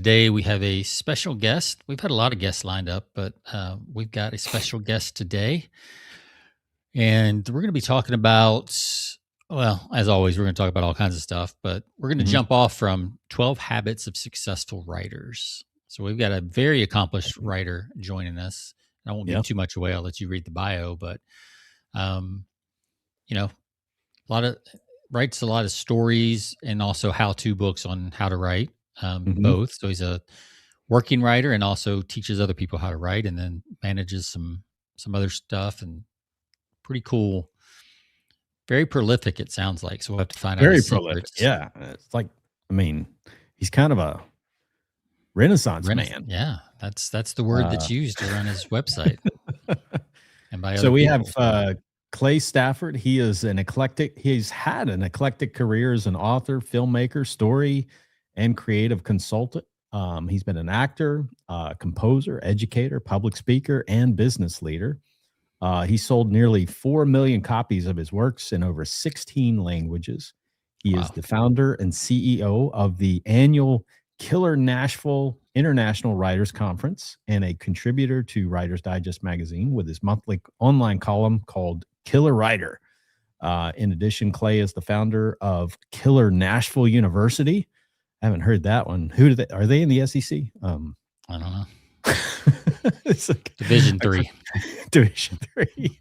Today we have a special guest. We've had a lot of guests lined up, but we've got a special guest today. And we're going to be talking about, well, as always, we're going to talk about all kinds of stuff, but we're going to jump off from 12 habits of successful writers. So we've got a very accomplished writer joining us. I won't give too much away. I'll let you read the bio, but, writes a lot of stories and also how-to books on how to write. Both. So he's a working writer and also teaches other people how to write, and then manages some other stuff, and pretty cool. Very prolific, it sounds like. So we'll have to find out his secrets. Yeah. It's like, he's kind of a Renaissance man. Yeah. That's the word that's used to run his website. And by so we have Clay Stafford. He is an eclectic. He's had an eclectic career as an author, filmmaker, story, and creative consultant. He's been an actor, composer, educator, public speaker, and business leader. He sold nearly 4 million copies of his works in over 16 languages. He is the founder and CEO of the annual Killer Nashville International Writers Conference and a contributor to Writer's Digest magazine with his monthly online column called Killer Writer. In addition, Clay is the founder of Killer Nashville University. I haven't heard that one. Are they in the SEC? I don't know. It's like Division 3. Division 3.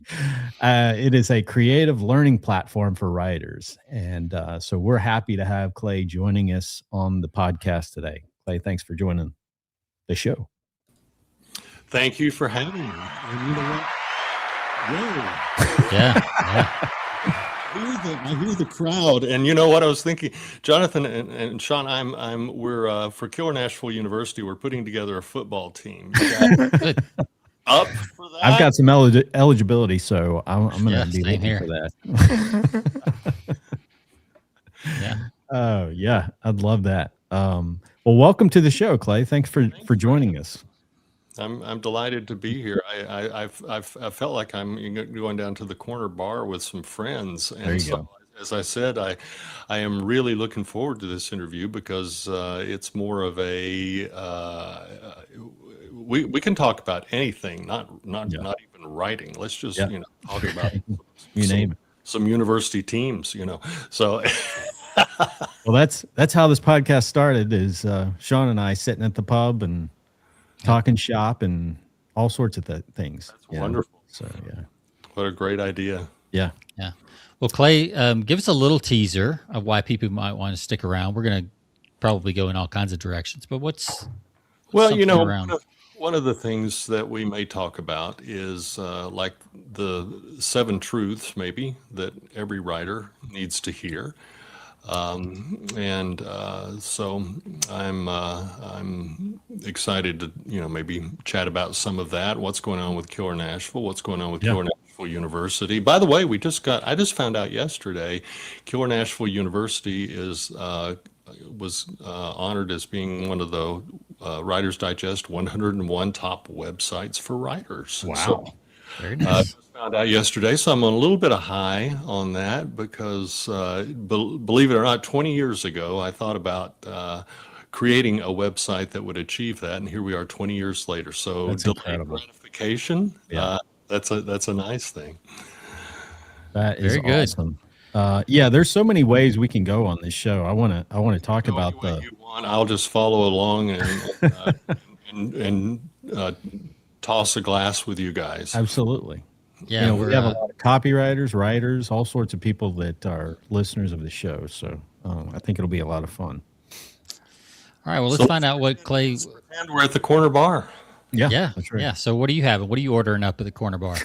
It is a creative learning platform for writers. And so we're happy to have Clay joining us on the podcast today. Clay, thanks for joining the show. Thank you for having me. And you know what? Whoa. Yeah. I hear the crowd, and you know what I was thinking, Jonathan and Sean. We're for Killer Nashville University. We're putting together a football team. Up for that? I've got some eligibility, so I'm going to be looking for that. Yeah. Oh yeah, I'd love that. Well, welcome to the show, Clay. Thanks for joining us. I'm delighted to be here. I felt like I'm going down to the corner bar with some friends, and so, as I said, I am really looking forward to this interview because it's more of a we can talk about anything, not even writing. Let's just talk about some university teams. So. Well, that's how this podcast started. Is Sean and I sitting at the pub and talking shop and all sorts of things. That's wonderful. So yeah, what a great idea. Yeah. Well, Clay, give us a little teaser of why people might want to stick around. We're going to probably go in all kinds of directions, but what's one of the things that we may talk about is like the 7 truths maybe that every writer needs to hear. So I'm excited to maybe chat about some of that. What's going on with Killer Nashville? What's going on with Killer Nashville University? By the way, I just found out yesterday, Killer Nashville University was honored as being one of the Writer's Digest 101 top websites for writers. Wow. So, very nice. Found out yesterday, so I'm on a little bit of high on that because, believe it or not, 20 years ago, I thought about creating a website that would achieve that, and here we are 20 years later. So that's delayed gratification, that's a nice thing. That is very awesome. There's so many ways we can go on this show. I want to talk about I'll just follow along and toss a glass with you guys. Absolutely. Yeah, we have a lot of copywriters, writers, all sorts of people that are listeners of the show. So I think it'll be a lot of fun. All right. Well, let's find out what Clay. And we're at the corner bar. Yeah. That's right. Yeah. So what are you having? What are you ordering up at the corner bar?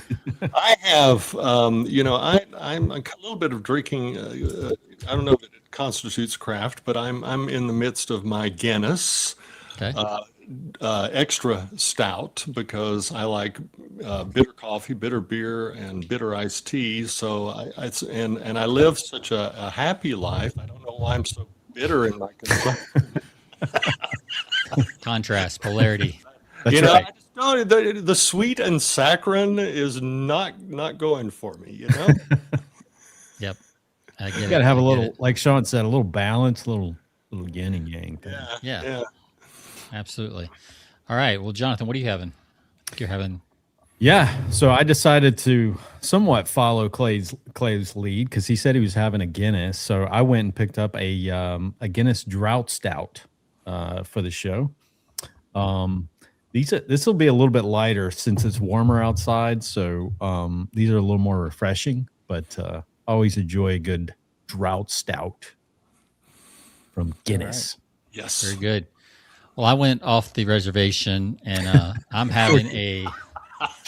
I have, I'm a little bit of drinking. I don't know if it constitutes craft, but I'm in the midst of my Guinness. Okay. Extra stout because I like bitter coffee, bitter beer, and bitter iced tea. So I live such a happy life. I don't know why I'm so bitter in my contrast, polarity. That's right. I just don't, the sweet and saccharine is not going for me. Yep. You got to have a little, like Sean said, a little balance, a little yin and yang thing. Yeah. Absolutely. All right. Well, Jonathan, what are you having? You're having. Yeah, so I decided to somewhat follow Clay's lead because he said he was having a Guinness. So I went and picked up a Guinness Drought Stout for the show. This will be a little bit lighter since it's warmer outside. So these are a little more refreshing, but I always enjoy a good Drought Stout from Guinness. Right. Yes. Very good. Well, I went off the reservation and I'm having a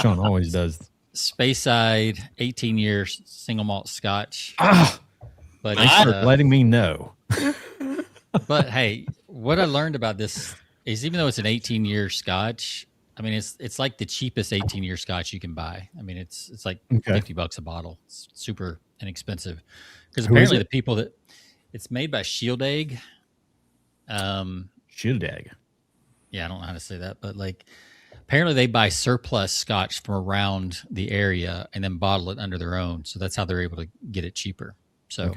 Sean always does. Speyside 18-year single malt Scotch. But Thanks for letting me know. But hey, what I learned about this is even though it's an 18-year Scotch, I mean it's like the cheapest 18-year Scotch you can buy. I mean it's like $50 a bottle. It's super inexpensive because apparently the people that it's made by Shield Egg. Shield Egg. Yeah, I don't know how to say that, but like apparently they buy surplus Scotch from around the area and then bottle it under their own. So that's how they're able to get it cheaper. So,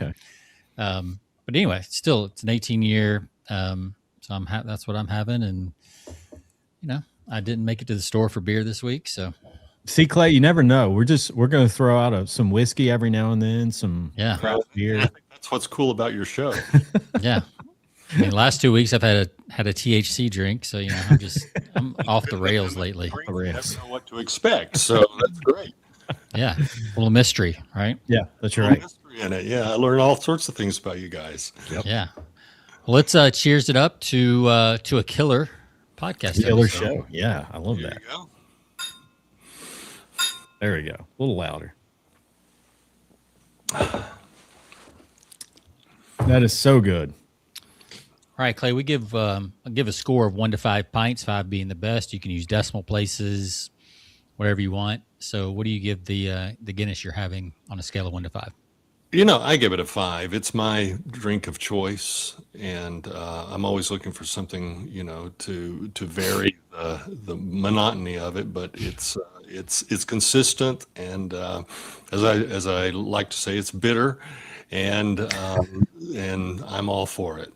but anyway, still it's an 18-year. So that's what I'm having. And, you know, I didn't make it to the store for beer this week. So see, Clay, you never know. We're going to throw out some whiskey every now and then, some craft beer. I think that's what's cool about your show. Yeah. I mean, last 2 weeks I've had a THC drink, so you know I'm off the rails lately. I don't know what to expect, so that's great. Yeah, a little mystery, right? Yeah, that's right. Mystery in it. Yeah, I learned all sorts of things about you guys. Yep. Yeah. Well, let's cheers it up to a killer podcast. Killer show. Yeah, I love that. You go. There we go. A little louder. That is so good. All right, Clay, we give a score of 1 to 5 pints, 5 being the best. You can use decimal places, whatever you want. So what do you give the Guinness you're having on a scale of 1 to 5? You know, I give it a 5. It's my drink of choice, and I'm always looking for something, you know, to vary the monotony of it. But it's consistent, and as I like to say, it's bitter, and I'm all for it.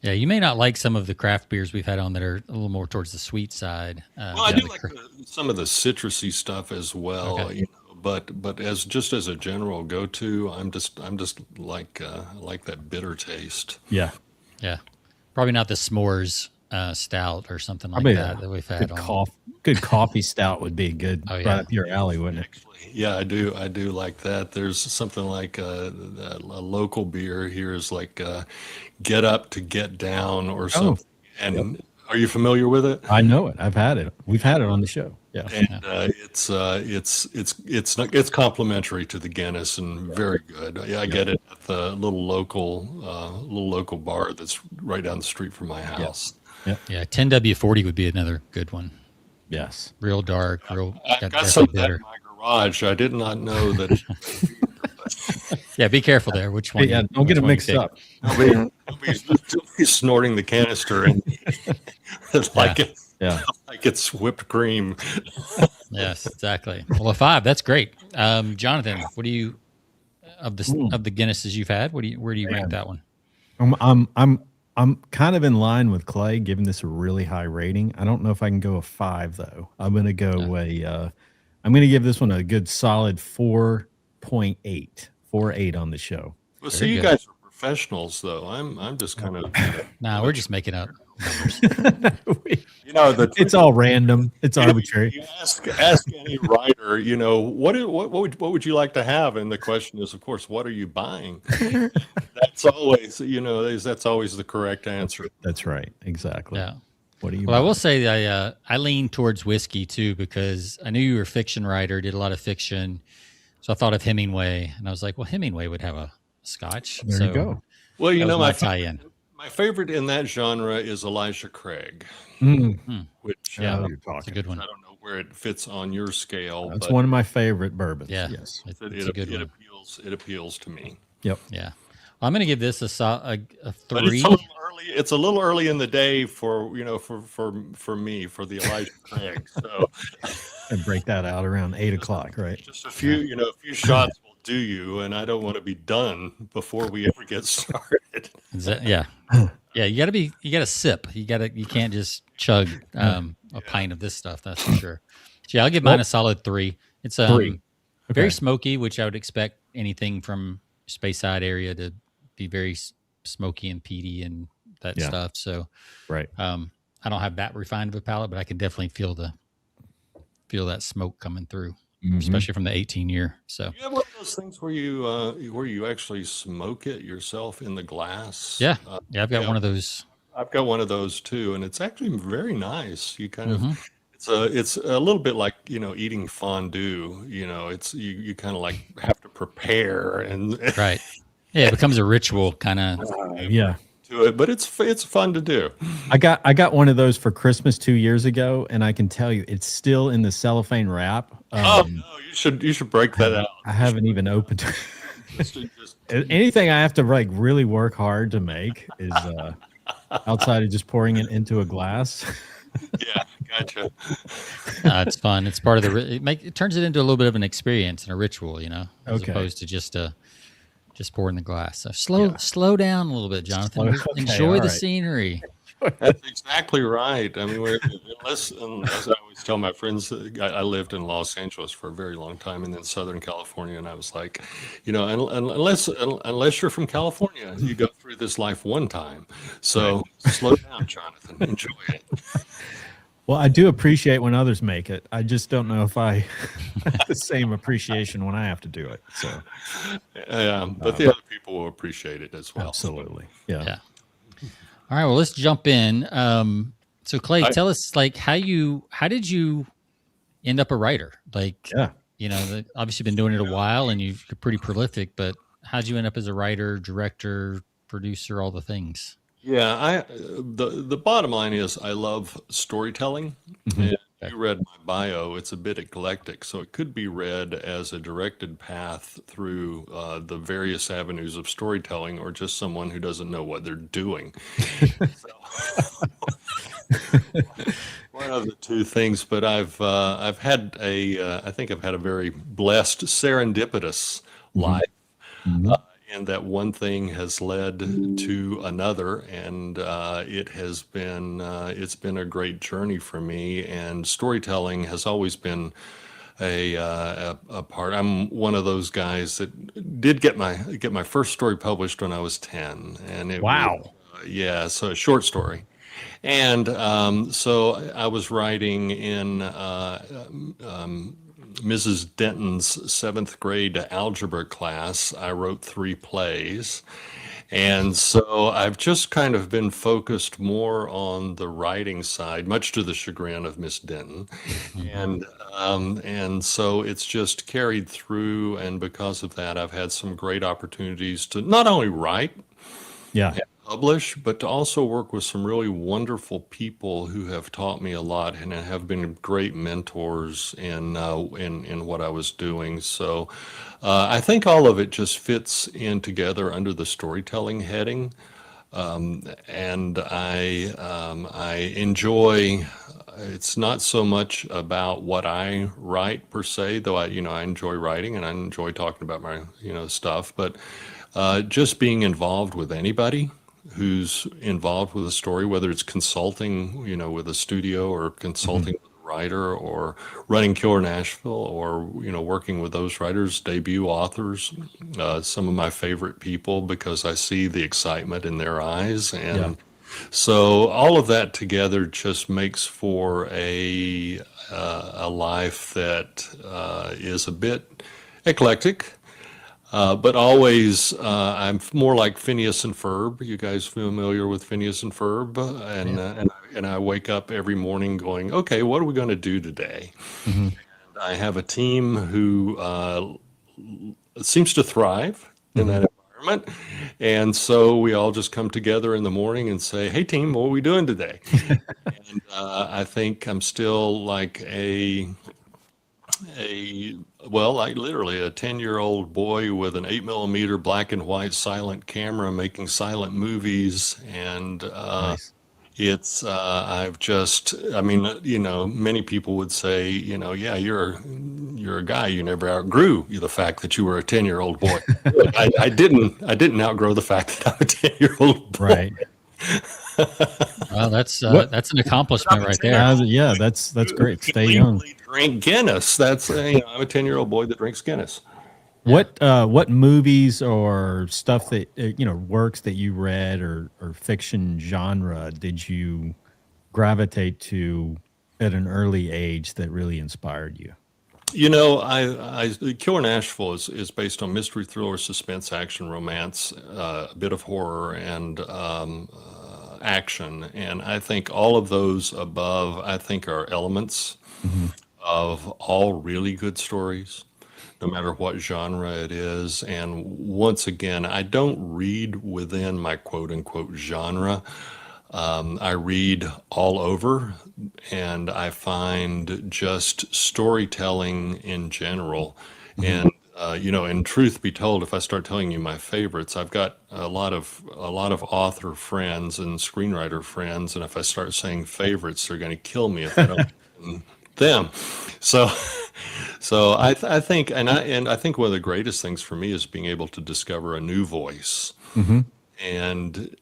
Yeah, you may not like some of the craft beers we've had on that are a little more towards the sweet side. Well, I do like some of the citrusy stuff as well. Okay. You know, but as a general go-to, I'm just like that bitter taste. Yeah. Yeah. Probably not the s'mores stout or something like that we've had on. Good coffee stout would be good right up your alley, wouldn't it? Actually, yeah, I do like that. There's something like a local beer here is like Get Up to Get Down or something. And are you familiar with it? I know it. I've had it. We've had it on the show. Yeah. And it's complimentary to the Guinness and very good. Yeah, I get it at the little local bar that's right down the street from my house. Yeah, 10W40 would be another good one. Yes. Real dark, I've got some of that in my garage. I did not know that. Yeah, be careful there. Which one? Yeah, don't get it mixed up. He's snorting the canister and like it's whipped cream. Yes, exactly. Well, a 5, that's great. Jonathan, what do you of the Guinnesses you've had? Where do you rank that one? I'm kind of in line with Clay, giving this a really high rating. I don't know if I can go a 5 though. I'm gonna go I'm gonna give this one a good solid 4.8. 4.8 on the show. Well, see, you guys are professionals, though. I'm just kind of. Nah, we're just making up numbers. You know, it's all random. It's arbitrary. You ask any writer, you know, what would you like to have? And the question is, of course, what are you buying? That's always, you know, that's always the correct answer. That's right. Exactly. Yeah. What do you? Well, I will say I lean towards whiskey too because I knew you were a fiction writer, did a lot of fiction. So I thought of Hemingway, and I was like, well, Hemingway would have a Scotch. There you go. Well, you know, my tie-in. My favorite in that genre is Elijah Craig, which it's a good one. I don't know where it fits on your scale. That's one of my favorite bourbons. Yeah, yes, it's a good one. It appeals to me. Yep. Yeah, I'm going to give this a 3. But it's a little early in the day for for me for the Elijah Craig. So and break that out around 8 o'clock, right? Just a few shots will do you, and I don't want to be done before we ever get started. Yeah. You got to sip. You can't just chug a pint of this stuff. That's for sure. So yeah, I'll give mine a solid 3. It's 3. very Okay. smoky, which I would expect anything from Speyside area to be very smoky and peaty and that Yeah. stuff. So Right. I don't have that refined of a palate, but I can definitely feel that smoke coming through, especially from the 18 year. So You have one of those things where you actually smoke it yourself in the glass. yeah, I've got one of those. I've got one of those too, and it's actually very nice. You kind Mm-hmm. of it's a little bit like, eating fondue. It's you kind of like have to prepare and Right. Yeah, it becomes a ritual kind of. Yeah. to it, but it's fun to do. I got one of those for Christmas 2 years ago, and I can tell you it's still in the cellophane wrap. Oh no, you should break that out. I haven't even opened it. Just Anything I have to like really work hard to make is outside of just pouring it into a glass. yeah, gotcha. It's fun. It's part of the. It turns it into a little bit of an experience and a ritual, as Okay. opposed to just pour in the glass. So slow down a little bit, Jonathan. Okay, Enjoy all the right. scenery. That's exactly right. I mean, unless I always tell my friends, I lived in Los Angeles for a very long time, and then Southern California, and I was like, unless you're from California, you go through this life one time. So slow down, Jonathan. Enjoy it. Well, I do appreciate when others make it. I just don't know if I have the same appreciation when I have to do it. So Yeah, but the other people will appreciate it as well. absolutely. Yeah. All right. Well, let's jump in. So Clay, tell us how did you end up a writer? Obviously been doing it a while and you're pretty prolific, but how'd you end up as a writer, director, producer, all the things? Yeah, the bottom line is I love storytelling. And you read my bio, it's a bit eclectic, so it could be read as a directed path through the various avenues of storytelling, or just someone who doesn't know what they're doing. One of the two things, but I've had I think I've had a very blessed, serendipitous life. And that one thing has led to another, and it's been a great journey for me. And storytelling has always been a part. I'm one of those guys that did get my first story published when I was 10, and it was, so a short story. And so I was writing in Mrs. Denton's 7th grade algebra class. I wrote 3 plays. And so I've just kind of been focused more on the writing side, much to the chagrin of Miss Denton. And so it's just carried through. And because of that, I've had some great opportunities to not only write, and publish, but to also work with some really wonderful people who have taught me a lot and have been great mentors in what I was doing. So I think all of it just fits in together under the storytelling heading, and I enjoy. It's not so much about what I write per se, though I enjoy writing and I enjoy talking about my stuff, but just being involved with anybody who's involved with a story, whether it's consulting, with a studio, or consulting with a writer, or running Killer Nashville, or, working with those writers, debut authors, some of my favorite people, because I see the excitement in their eyes. And so all of that together just makes for a life that is a bit eclectic. But always, I'm more like Phineas and Ferb. You guys familiar with Phineas and Ferb? And I wake up every morning going, okay, what are we going to do today? And I have a team who seems to thrive in that environment. And so we all just come together in the morning and say, hey, team, what are we doing today? And I think I'm still like like literally a 10-year-old boy with an 8mm black and white silent camera making silent movies. And it's many people would say, yeah, you're a guy, you never outgrew the fact that you were a 10-year-old boy. I didn't outgrow the fact that I'm a 10-year-old boy. Right. Well, that's What? an accomplishment right there. Yeah, that's great. Can Stay young. legally drink Guinness. That's I'm a 10-year-old boy that drinks Guinness. Yeah. What movies or stuff that works that you read or fiction genre did you gravitate to at an early age that really inspired you? Killer Nashville is based on mystery, thriller, suspense, action, romance, a bit of horror, and action. And I think all of those above, I think, are elements Hmm. of all really good stories, no matter what genre it is. And once again, I don't read within my quote unquote genre. I read all over, and I find just storytelling in general. Hmm. And and truth be told, if I start telling you my favorites, I've got a lot of author friends and screenwriter friends, and if I start saying favorites, they're going to kill me if I don't mention them. So, I think, and I think one of the greatest things for me is being able to discover a new voice. Hmm. And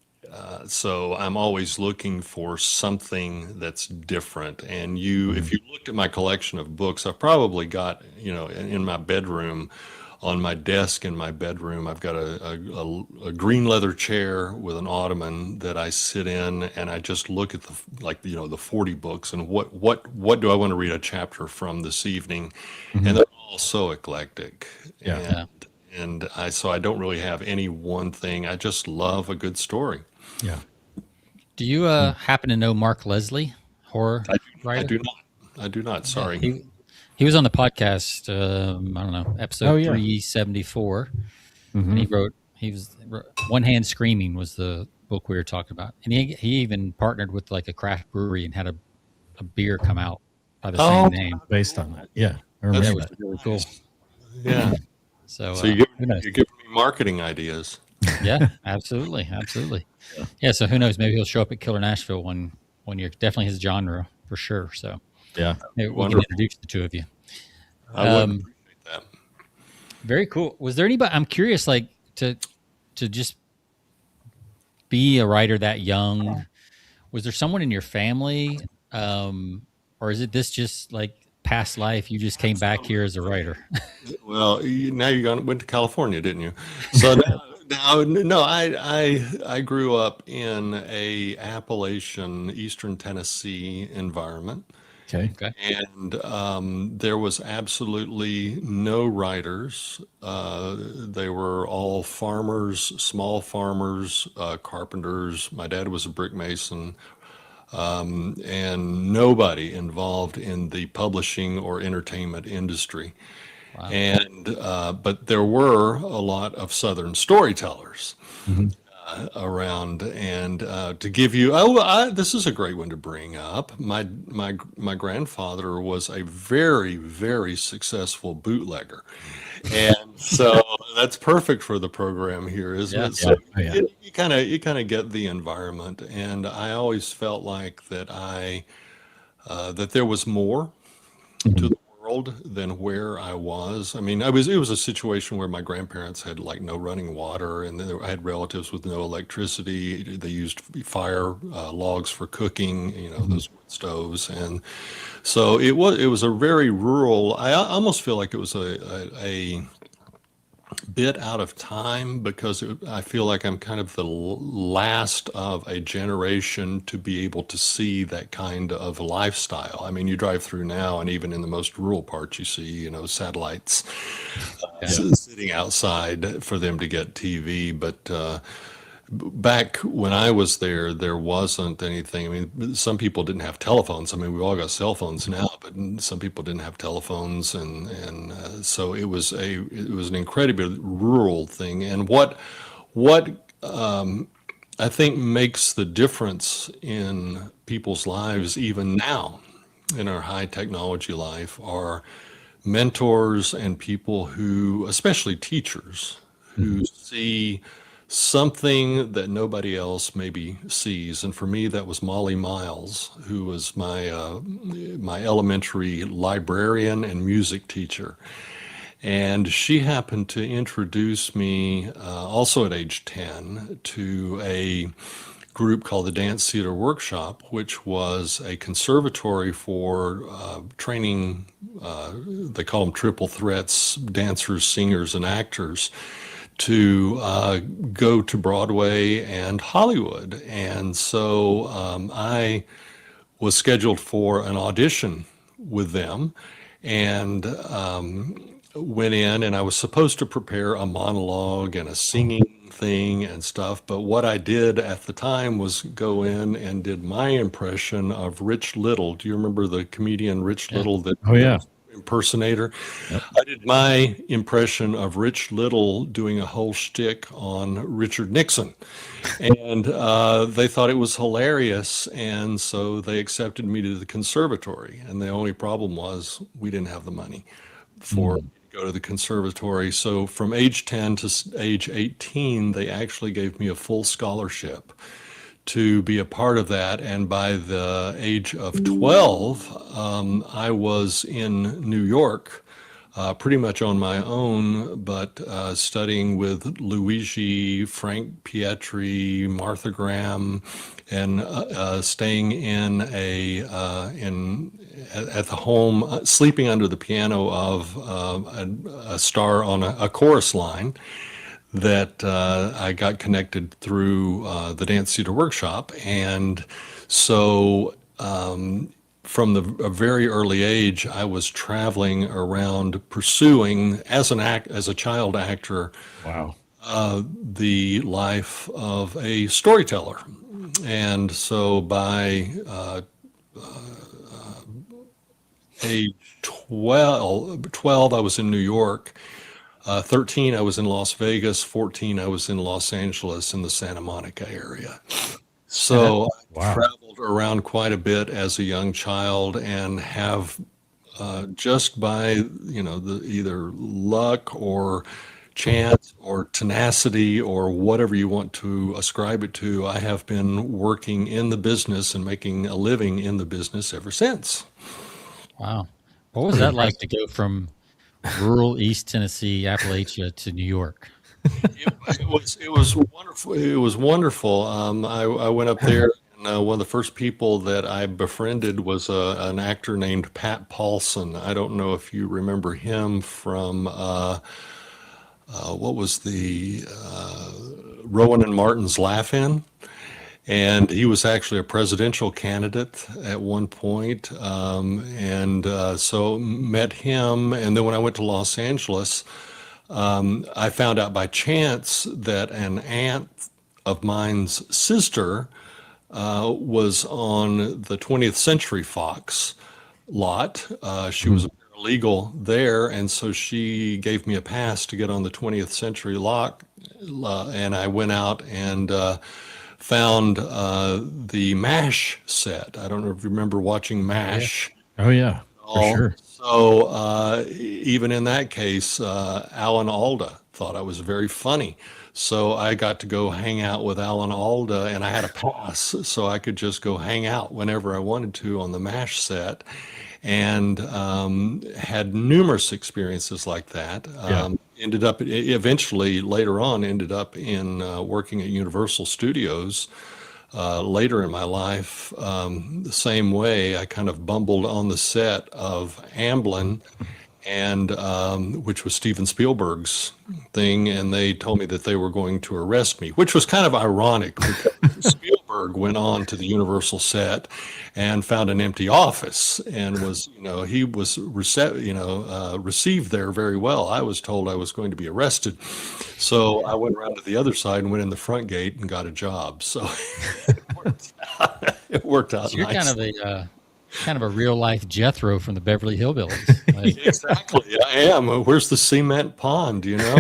so I'm always looking for something that's different. And Hmm. if you looked at my collection of books, I've probably got, in my bedroom, on my desk in my bedroom, I've got a green leather chair with an ottoman that I sit in, and I just look at the 40 books and what do I want to read a chapter from this evening, Hmm. and they're all so eclectic. Yeah. Yeah. So I don't really have any one thing. I just love a good story. Yeah. Do you happen to know Mark Leslie, horror I writer? do not. I do not. Yeah, Sorry. he was on the podcast. I don't know, Oh episode yeah. 374, and Hmm. One Hand Screaming was the book we were talking about, and he even partnered with like a craft brewery and had a beer come out by the same Oh, name. Based on that. Yeah. I that's Yeah, remember which that. is really cool. yeah. So So who knows? you're giving me marketing ideas. Yeah, absolutely, absolutely. Yeah, so who knows? Maybe he'll show up at Killer Nashville one year. Definitely his genre for sure. So Yeah. maybe we can Wonderful. introduce the two of you. I would appreciate that. Very cool. Was there anybody? I'm curious, like to just be a writer that young. Was there someone in your family, or is it this just like past life? You just came back here as a writer. Well, now went to California, didn't you? So no, I grew up in a Appalachian, Eastern Tennessee environment. Okay. Okay. And there was absolutely no writers. They were all farmers, small farmers, carpenters. My dad was a brick mason, and nobody involved in the publishing or entertainment industry. Wow. And but there were a lot of Southern storytellers Hmm. around. And to give you, this is a great one to bring up. My grandfather was a very, very successful bootlegger, and so that's perfect for the program here, isn't Yeah. it? So Oh, yeah. you kind of get the environment, and I always felt like that there was more to Mhm. the world than where I was. I mean, it was a situation where my grandparents had like no running water, and then I had relatives with no electricity. They used fire logs for cooking, Mhm. those wood stoves, and so it was a very rural. I almost feel like it was a bit out of time because I feel like I'm kind of the last of a generation to be able to see that kind of lifestyle. I mean, you drive through now, and even in the most rural parts, you see, satellites Yeah. sitting outside for them to get TV. But back when I was there, there wasn't anything. I mean, some people didn't have telephones. I mean, we've all got cell phones now, but some people didn't have telephones, and so it was an incredibly rural thing. And what I think makes the difference in people's lives even now in our high technology life are mentors and people who, especially teachers, Mhm. who see something that nobody else maybe sees. And for me, that was Molly Miles, who was my elementary librarian and music teacher. And she happened to introduce me, also at age 10, to a group called the Dance Theater Workshop, which was a conservatory for training, they call them triple threats, dancers, singers, and actors, to go to Broadway and Hollywood. And so I was scheduled for an audition with them, and went in, and I was supposed to prepare a monologue and a singing thing and stuff. But what I did at the time was go in and did my impression of Rich Little. Do you remember the comedian Rich Little that Oh, yeah. impersonator? Yep. I did my impression of Rich Little doing a whole shtick on Richard Nixon. And they thought it was hilarious. And so they accepted me to the conservatory. And the only problem was we didn't have the money for me to go to the conservatory. So from age 10 to age 18, they actually gave me a full scholarship to be a part of that. And by the age of 12, I was in New York, pretty much on my own, but studying with Luigi, Frank Pietri, Martha Graham, and staying in at the home, sleeping under the piano of a star on a chorus line that I got connected through the Dance Theater Workshop. And so from a very early age, I was traveling around pursuing, as a child actor, Wow. the life of a storyteller. And so by age 12, I was in New York. 13, I was in Las Vegas. 14, I was in Los Angeles in the Santa Monica area. So I traveled around quite a bit as a young child, and have just by, the either luck or chance or tenacity or whatever you want to ascribe it to, I have been working in the business and making a living in the business ever since. Wow. What was that like to go from rural East Tennessee, Appalachia, to New York? It was wonderful. It was wonderful. I went up there, and one of the first people that I befriended was an actor named Pat Paulson. I don't know if you remember him from what was the Rowan and Martin's Laugh-In? And he was actually a presidential candidate at one point. So met him. And then when I went to Los Angeles, I found out by chance that an aunt of mine's sister was on the 20th Century Fox lot. She was a paralegal there, and so she gave me a pass to get on the 20th Century lot. And I went out and found the MASH set. I don't know if you remember watching MASH. Oh, yeah, for sure. So even in that case, Alan Alda thought I was very funny. So I got to go hang out with Alan Alda, and I had a pass, so I could just go hang out whenever I wanted to on the MASH set, and had numerous experiences like that. Eventually, later on, ended up in working at Universal Studios. Later in my life, the same way, I kind of bumbled on the set of Amblin, and which was Steven Spielberg's thing, and they told me that they were going to arrest me, which was kind of ironic because Spielberg went on to the Universal set and found an empty office, and was, he was received there very well. I was told I was going to be arrested, so I went around to the other side and went in the front gate and got a job. So it worked out So you're nicely. kind of a real life Jethro from the Beverly Hillbillies. Like, Exactly, I am. Where's the cement pond? yeah,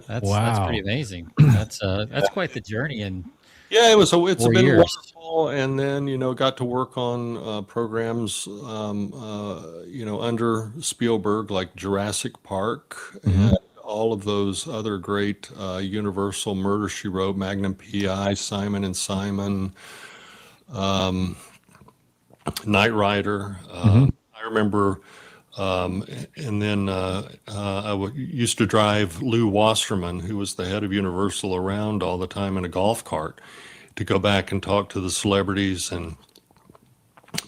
that's pretty amazing. That's quite the journey. And Yeah, it's 4 been years. wonderful, and then got to work on programs under Spielberg, like Jurassic Park and all of those other great Universal, Murder She Wrote, Magnum PI, Simon and Simon, Knight Rider. I remember Um, and then used to drive Lou Wasserman, who was the head of Universal, around all the time in a golf cart to go back and talk to the celebrities and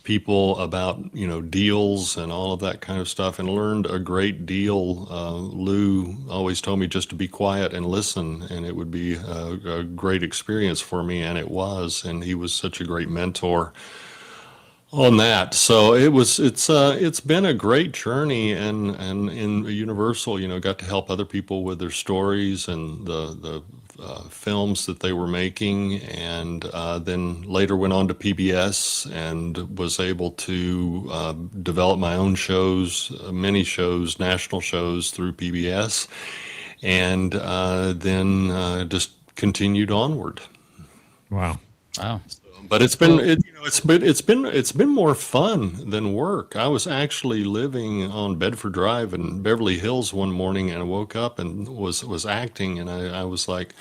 people about, deals and all of that kind of stuff, and learned a great deal. Lou always told me just to be quiet and listen, and it would be a great experience for me, and it was. And he was such a great mentor on that. So it's been a great journey, and in Universal, got to help other people with their stories and the films that they were making, and then later went on to PBS and was able to develop my own shows, many shows, national shows through PBS, and then just continued onward. Wow. Wow. But it's been more fun than work. I was actually living on Bedford Drive in Beverly Hills one morning, and I woke up and was acting, and I was like,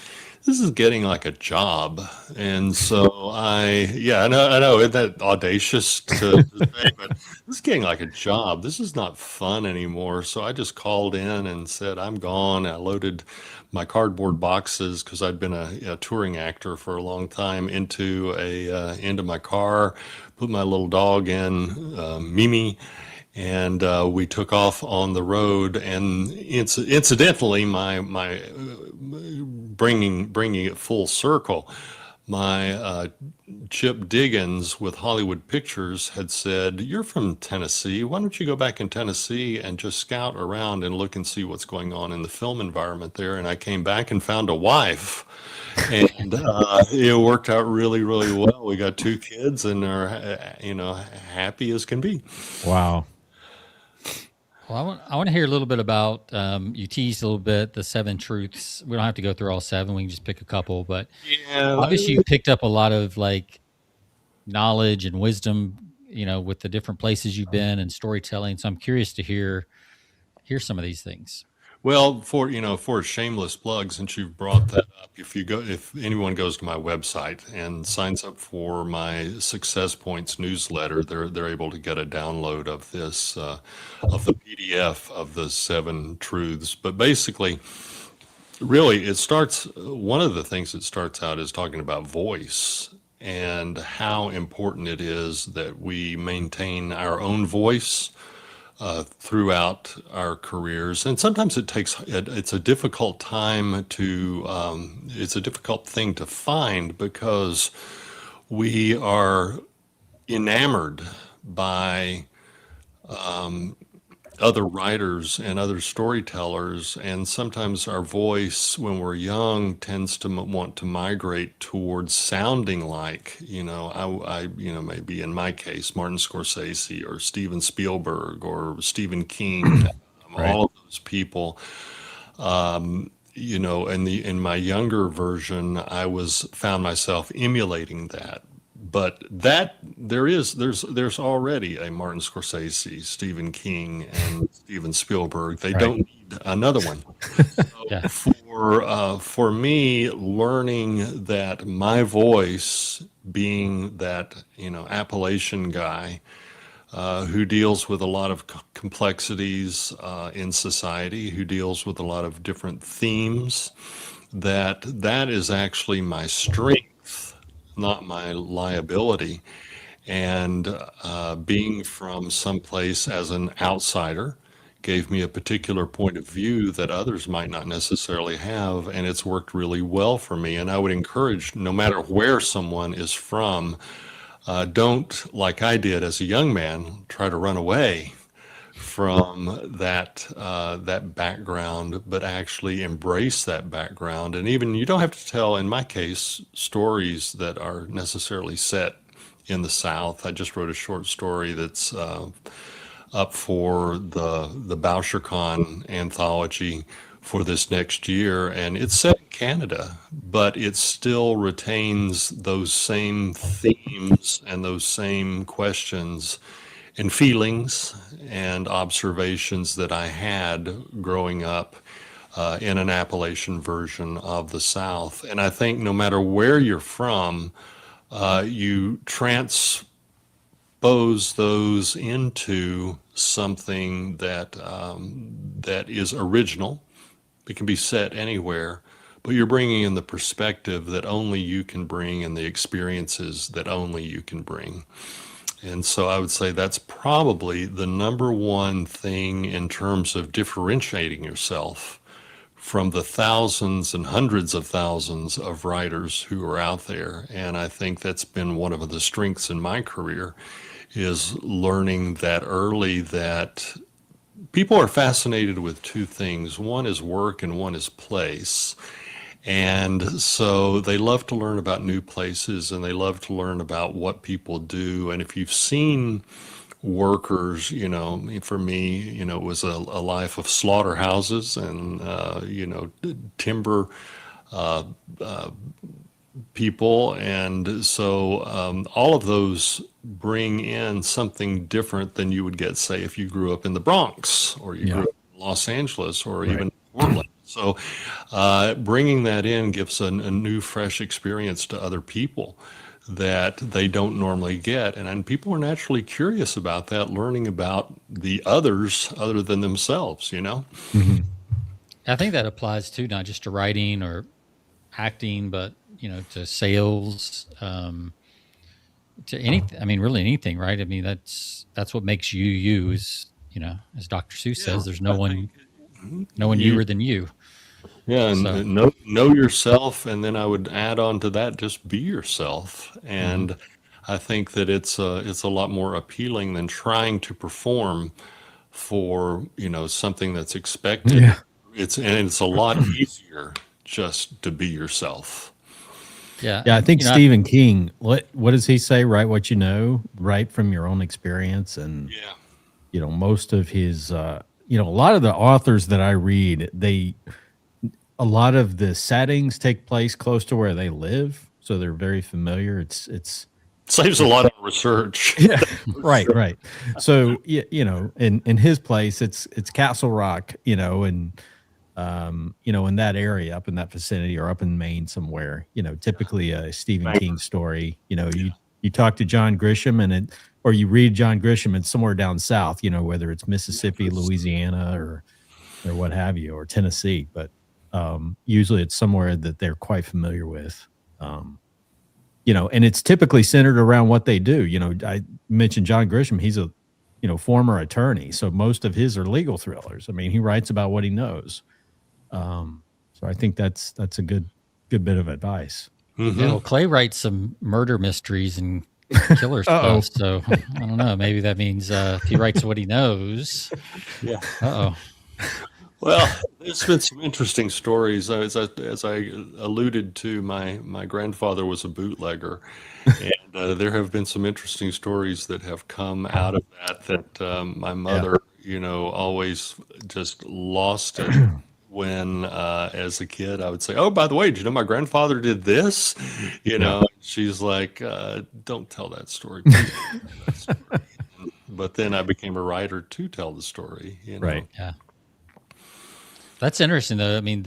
this is getting like a job. And so I know, isn't that audacious to say, but this is getting like a job. This is not fun anymore. So I just called in and said, I'm gone. I loaded my cardboard boxes, because I'd been a touring actor for a long time, into my car, put my little dog in, Mimi, and we took off on the road. And incidentally, my bringing it full circle, my Chip Diggins with Hollywood Pictures had said, "You're from Tennessee. Why don't you go back in Tennessee and just scout around and look and see what's going on in the film environment there?" And I came back and found a wife, and it worked out really, really well. We got 2 kids and are, happy as can be. Wow. Well, I want to hear a little bit about, you teased a little bit, the 7 truths. We don't have to go through all 7. We can just pick a couple, but Yeah, obviously you picked up a lot of like knowledge and wisdom, with the different places you've been and storytelling. So I'm curious to hear some of these things. well, for a shameless plug, since you've brought that up, if anyone goes to my website and signs up for my Success Points newsletter, they're able to get a download of this, of the PDF of the 7 truths. But basically, really, one of the things it starts out is talking about voice and how important it is that we maintain our own voice throughout our careers. And sometimes it's a difficult it's a difficult thing to find, because we are enamored by other writers and other storytellers, and sometimes our voice when we're young tends to want to migrate towards sounding like, maybe in my case, Martin Scorsese or Steven Spielberg or Stephen King, Right. all of those people. In my younger version, found myself emulating that. But there's already a Martin Scorsese, Stephen King, and Steven Spielberg. They Right. don't need another one. Yeah. For me, learning that my voice, being that Appalachian guy, who deals with a lot of complexities in society, who deals with a lot of different themes, that is actually my strength, not my liability. And being from someplace as an outsider gave me a particular point of view that others might not necessarily have, and it's worked really well for me. And I would encourage, no matter where someone is from, don't, like I did as a young man, try to run away from that background, but actually embrace that background. And even, you don't have to tell, in my case, stories that are necessarily set in the South. I just wrote a short story that's up for the BoucherCon anthology for this next year, and it's set in Canada, but it still retains those same themes and those same questions and feelings and observations that I had growing up in an Appalachian version of the South. And I think no matter where you're from, you transpose those into something that that is original. It can be set anywhere, but you're bringing in the perspective that only you can bring and the experiences that only you can bring. And so I would say that's probably the number one thing in terms of differentiating yourself from the thousands and hundreds of thousands of writers who are out there. And I think that's been one of the strengths in my career, is learning that early that people are fascinated with two things. One is work and one is place. And so they love to learn about new places and they love to learn about what people do. And if you've seen workers, for me, it was a life of slaughterhouses and, timber people. And so all of those bring in something different than you would get, say, if you grew up in the Bronx or you grew up in Los Angeles or even Portland. So bringing that in gives a new, fresh experience to other people that they don't normally get. And people are naturally curious about that, learning about the others other than themselves, Mm-hmm. I think that applies too, not just to writing or acting, but to sales, to anything. I mean, really anything, right? I mean, that's what makes you you. Is as Dr. Seuss says, there's no one newer than you. Yeah, and So, know yourself, and then I would add on to that, just be yourself. And I think that it's a lot more appealing than trying to perform for something that's expected. Yeah. It's a lot easier just to be yourself. yeah, Yeah, I and think Stephen King, what does he say? Write what you know, write from your own experience. And, Yeah. Most of his, a lot of the authors that I read, a lot of the settings take place close to where they live. So they're very familiar. It's Saves a lot of research. yeah, right. So, in his place, it's Castle Rock, and, in that area, up in that vicinity or up in Maine somewhere, typically a Stephen King story, you talk to John Grisham or you read John Grisham, it's somewhere down south, whether it's Mississippi, Louisiana, or what have you, or Tennessee, but usually it's somewhere that they're quite familiar with. And it's typically centered around what they do. I mentioned John Grisham, he's a former attorney, so most of his are legal thrillers. I mean, he writes about what he knows. So I think that's a good bit of advice. Mm-hmm. Yeah, well, Clay writes some murder mysteries and killer stuff. So I don't know. Maybe that means if he writes what he knows. Yeah. Uh-oh. Well, there's been some interesting stories. As I alluded to, my grandfather was a bootlegger, and there have been some interesting stories that have come out of that my mother, always just lost it when, as a kid, I would say, "Oh, by the way, did you know my grandfather did this?" She's like, "Don't tell that story, please don't tell that story." But then I became a writer to tell the story. Right. Yeah. That's interesting, though. I mean,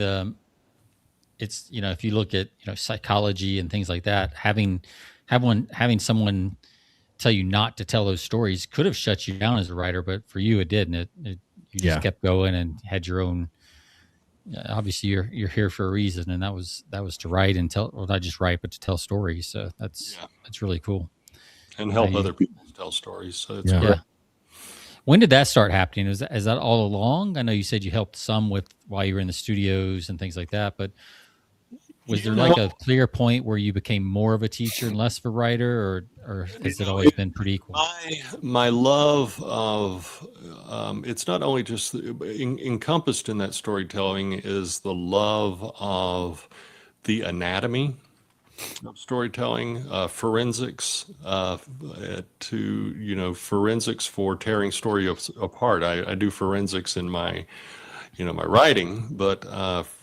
it's if you look at psychology and things like that, having someone tell you not to tell those stories could have shut you down as a writer, but for you, it didn't. You just kept going and had your own. Obviously, you're here for a reason, and that was to write and tell, well, not just write, but to tell stories. So that's really cool. And help other people tell stories. So it's great. great. When did that start happening? Is that all along? I know you said you helped some with while you were in the studios and things like that, but was there like a clear point where you became more of a teacher and less of a writer, or has it always been pretty equal? My love of it's not only just encompassed in that storytelling is the love of the anatomy of storytelling, forensics, forensics for tearing story apart. I do forensics in my my writing, but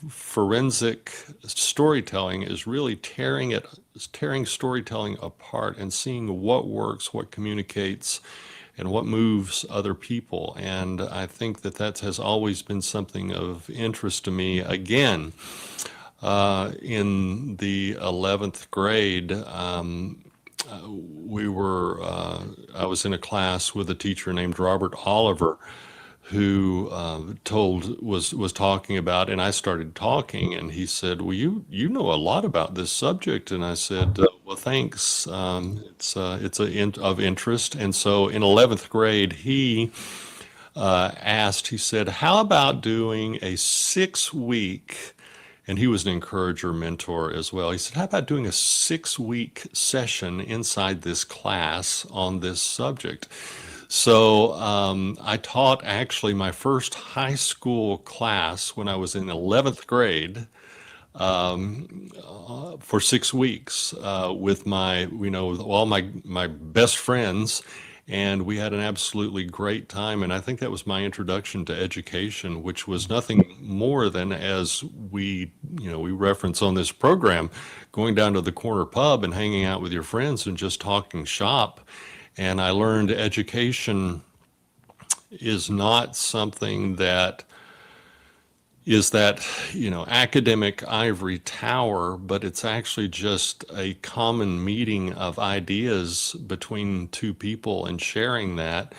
forensic storytelling is really tearing storytelling apart and seeing what works, what communicates, and what moves other people. And I think that has always been something of interest to me. Again, in the 11th grade, we were I was in a class with a teacher named Robert Oliver, who was talking about, and I started talking, and he said, "Well, you know a lot about this subject," and I said, "Well, thanks. Of interest." And so in 11th grade, he asked, he said, "How about doing a 6 week?" And he was an encourager, mentor as well. He said, "How about doing a 6 week session inside this class on this subject?" So I taught actually my first high school class when I was in 11th grade for 6 weeks with with all my best friends, and we had an absolutely great time. And I think that was my introduction to education, which was nothing more than, as we reference on this program, going down to the corner pub and hanging out with your friends and just talking shop. And I learned education is not something that is that, academic ivory tower, but it's actually just a common meeting of ideas between two people and sharing that.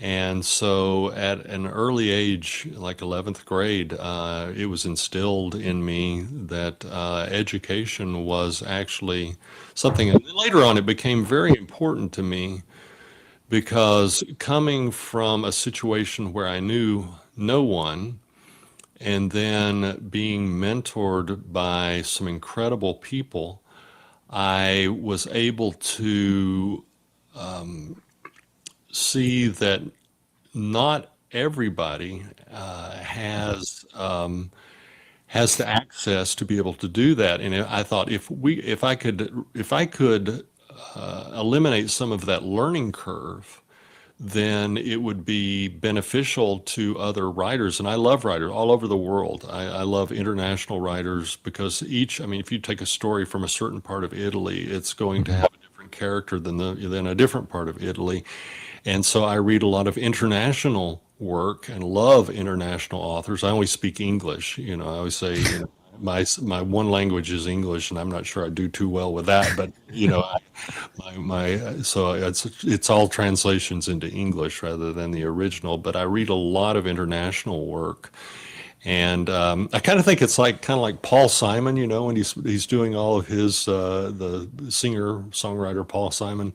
And so at an early age, like 11th grade, it was instilled in me that education was actually something. And later on, it became very important to me because coming from a situation where I knew no one, and then being mentored by some incredible people, I was able to see that not everybody has the access to be able to do that. And I thought, if I could eliminate some of that learning curve, then it would be beneficial to other writers. And I love writers all over the world. I love international writers because if you take a story from a certain part of Italy, it's going to have a different character than a different part of Italy. And so I read a lot of international work and love international authors. I only speak English. I always say, my one language is English, and I'm not sure I do too well with that. But so it's all translations into English rather than the original. But I read a lot of international work, and I kind of think it's kind of like Paul Simon, when he's doing all of his the singer songwriter Paul Simon.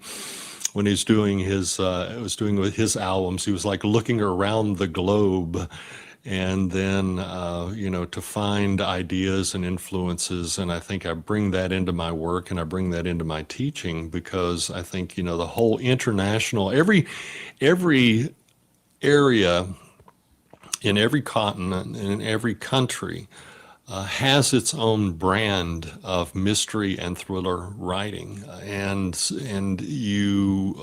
When he's doing with his albums, he was like looking around the globe, and then to find ideas and influences. And I think I bring that into my work, and I bring that into my teaching, because I think the whole international, every area in every continent and in every country has its own brand of mystery and thriller writing, and you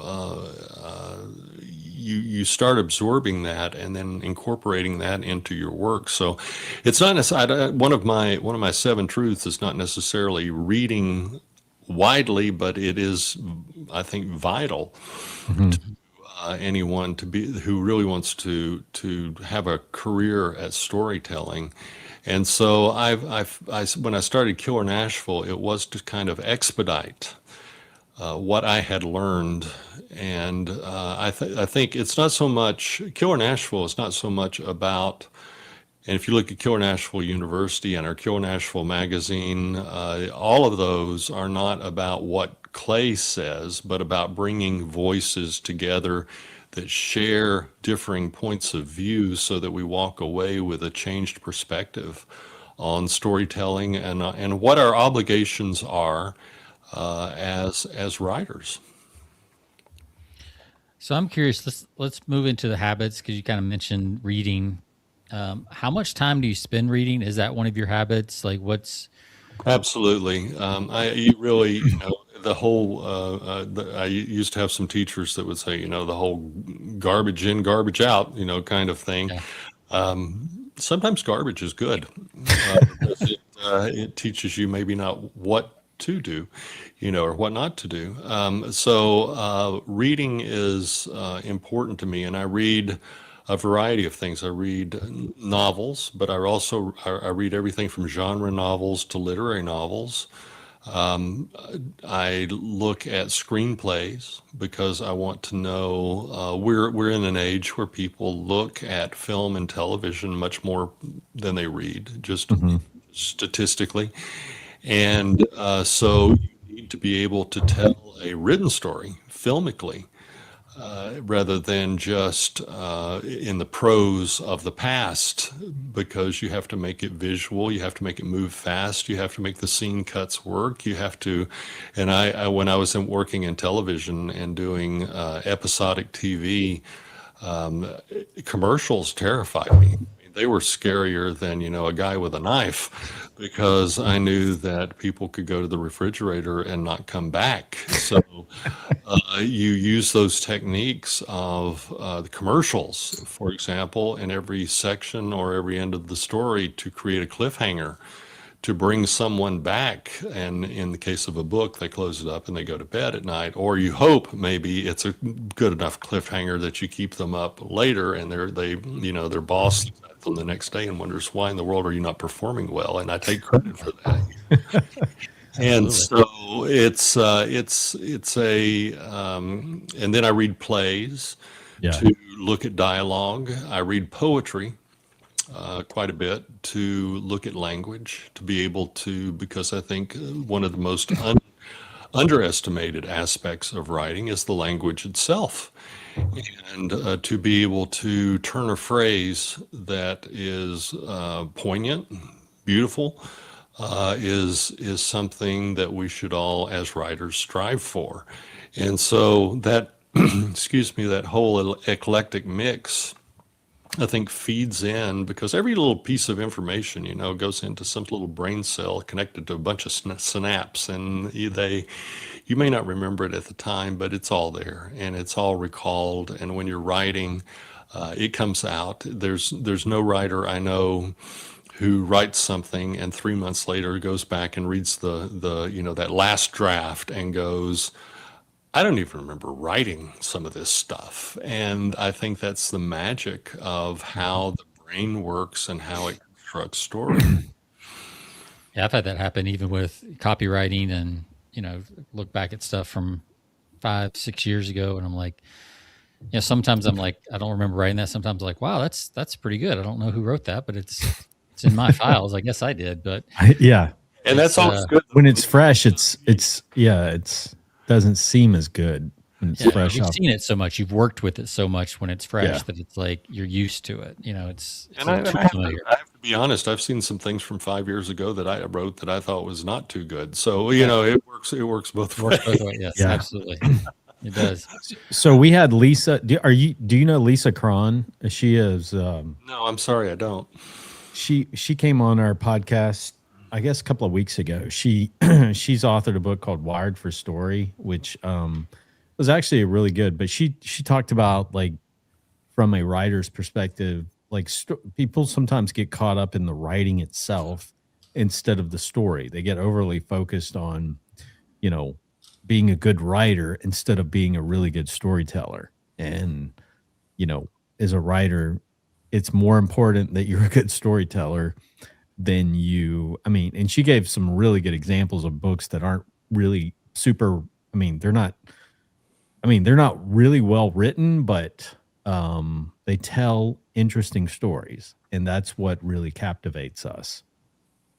start absorbing that and then incorporating that into your work. So it's not necessarily one of my 7 truths is not necessarily reading widely, but it is, I think, vital to anyone who really wants to have a career at storytelling. And so when I started Killer Nashville, it was to kind of expedite what I had learned. And I think it's not so much, Killer Nashville is not so much about, and if you look at Killer Nashville University and our Killer Nashville magazine, all of those are not about what Clay says, but about bringing voices together that share differing points of view so that we walk away with a changed perspective on storytelling and what our obligations are as writers. So I'm curious. Let's move into the habits, because you kind of mentioned reading. How much time do you spend reading? Is that one of your habits? Like, what's Absolutely. You really, the whole, I used to have some teachers that would say, the whole garbage in, garbage out, kind of thing. yeah. Sometimes garbage is good. Because it teaches you maybe not what to do, or what not to do. So reading is important to me, and I read a variety of things. I read novels, but I read everything from genre novels to literary novels. I look at screenplays because I want to know. We're in an age where people look at film and television much more than they read, just Hmm. statistically. And so you need to be able to tell a written story filmically rather than just in the prose of the past, because you have to make it visual, you have to make it move fast, you have to make the scene cuts work, you have to. And when I was working in television and doing episodic TV, commercials terrified me. They were scarier than, a guy with a knife, because I knew that people could go to the refrigerator and not come back. So you use those techniques of the commercials, for example, in every section or every end of the story to create a cliffhanger, to bring someone back. And in the case of a book, they close it up and they go to bed at night. Or you hope maybe it's a good enough cliffhanger that you keep them up later, and their boss looks at them the next day and wonders, why in the world are you not performing well? And I take credit for that. And Absolutely. so it's a and then I read plays Yeah. to look at dialogue. I read poetry quite a bit to look at language, to be able to, because I think one of the most underestimated aspects of writing is the language itself. And to be able to turn a phrase that is poignant, beautiful, is something that we should all, as writers, strive for. And so that, excuse me, that whole eclectic mix, I think, feeds in, because every little piece of information, goes into some little brain cell connected to a bunch of synapses, and you may not remember it at the time, but it's all there and it's all recalled. And when you're writing, it comes out. There's no writer I know who writes something and 3 months later goes back and reads that last draft and goes, I don't even remember writing some of this stuff. And I think that's the magic of how the brain works and how it constructs story. Yeah, I've had that happen even with copywriting, and look back at stuff from 5, 6 years ago, and I'm like, sometimes I'm like, I don't remember writing that. Sometimes I'm like, wow, that's pretty good. I don't know who wrote that, but it's in my files. I guess I did, but Yeah. And that's it's always good. When it's fresh, it's doesn't seem as good when it's fresh you've up. seen it so much, you've worked with it so much when it's fresh Yeah. that it's like you're used to it. It's And I, too I have familiar. to, I have to be honest. I've seen some things from 5 years ago that I wrote that I thought was not too good. So it works. It works both It works ways. both ways. Yes, Yeah. absolutely. It does. So we had Lisa. Do you know Lisa Cron? She is No, I'm sorry, I don't. she came on our podcast, I guess, a couple of weeks ago. She's authored a book called Wired for Story, which was actually really good. But she talked about, like, from a writer's perspective, like, people sometimes get caught up in the writing itself instead of the story. They get overly focused on, being a good writer instead of being a really good storyteller. And, as a writer, it's more important that you're a good storyteller than and she gave some really good examples of books that aren't really super, they're not really well written, but they tell interesting stories, and that's what really captivates us.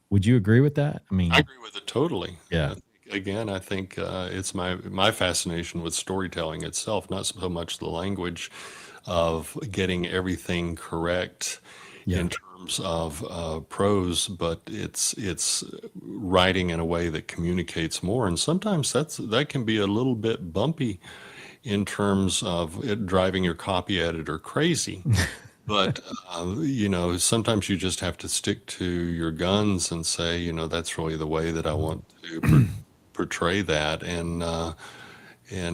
Would you agree with that? I agree with it totally. Yeah. Again, I think it's my fascination with storytelling itself, not so much the language of getting everything correct Yeah. in terms of prose, but it's writing in a way that communicates more. And sometimes that can be a little bit bumpy in terms of it driving your copy editor crazy. But sometimes you just have to stick to your guns and say, that's really the way that I want to portray that. And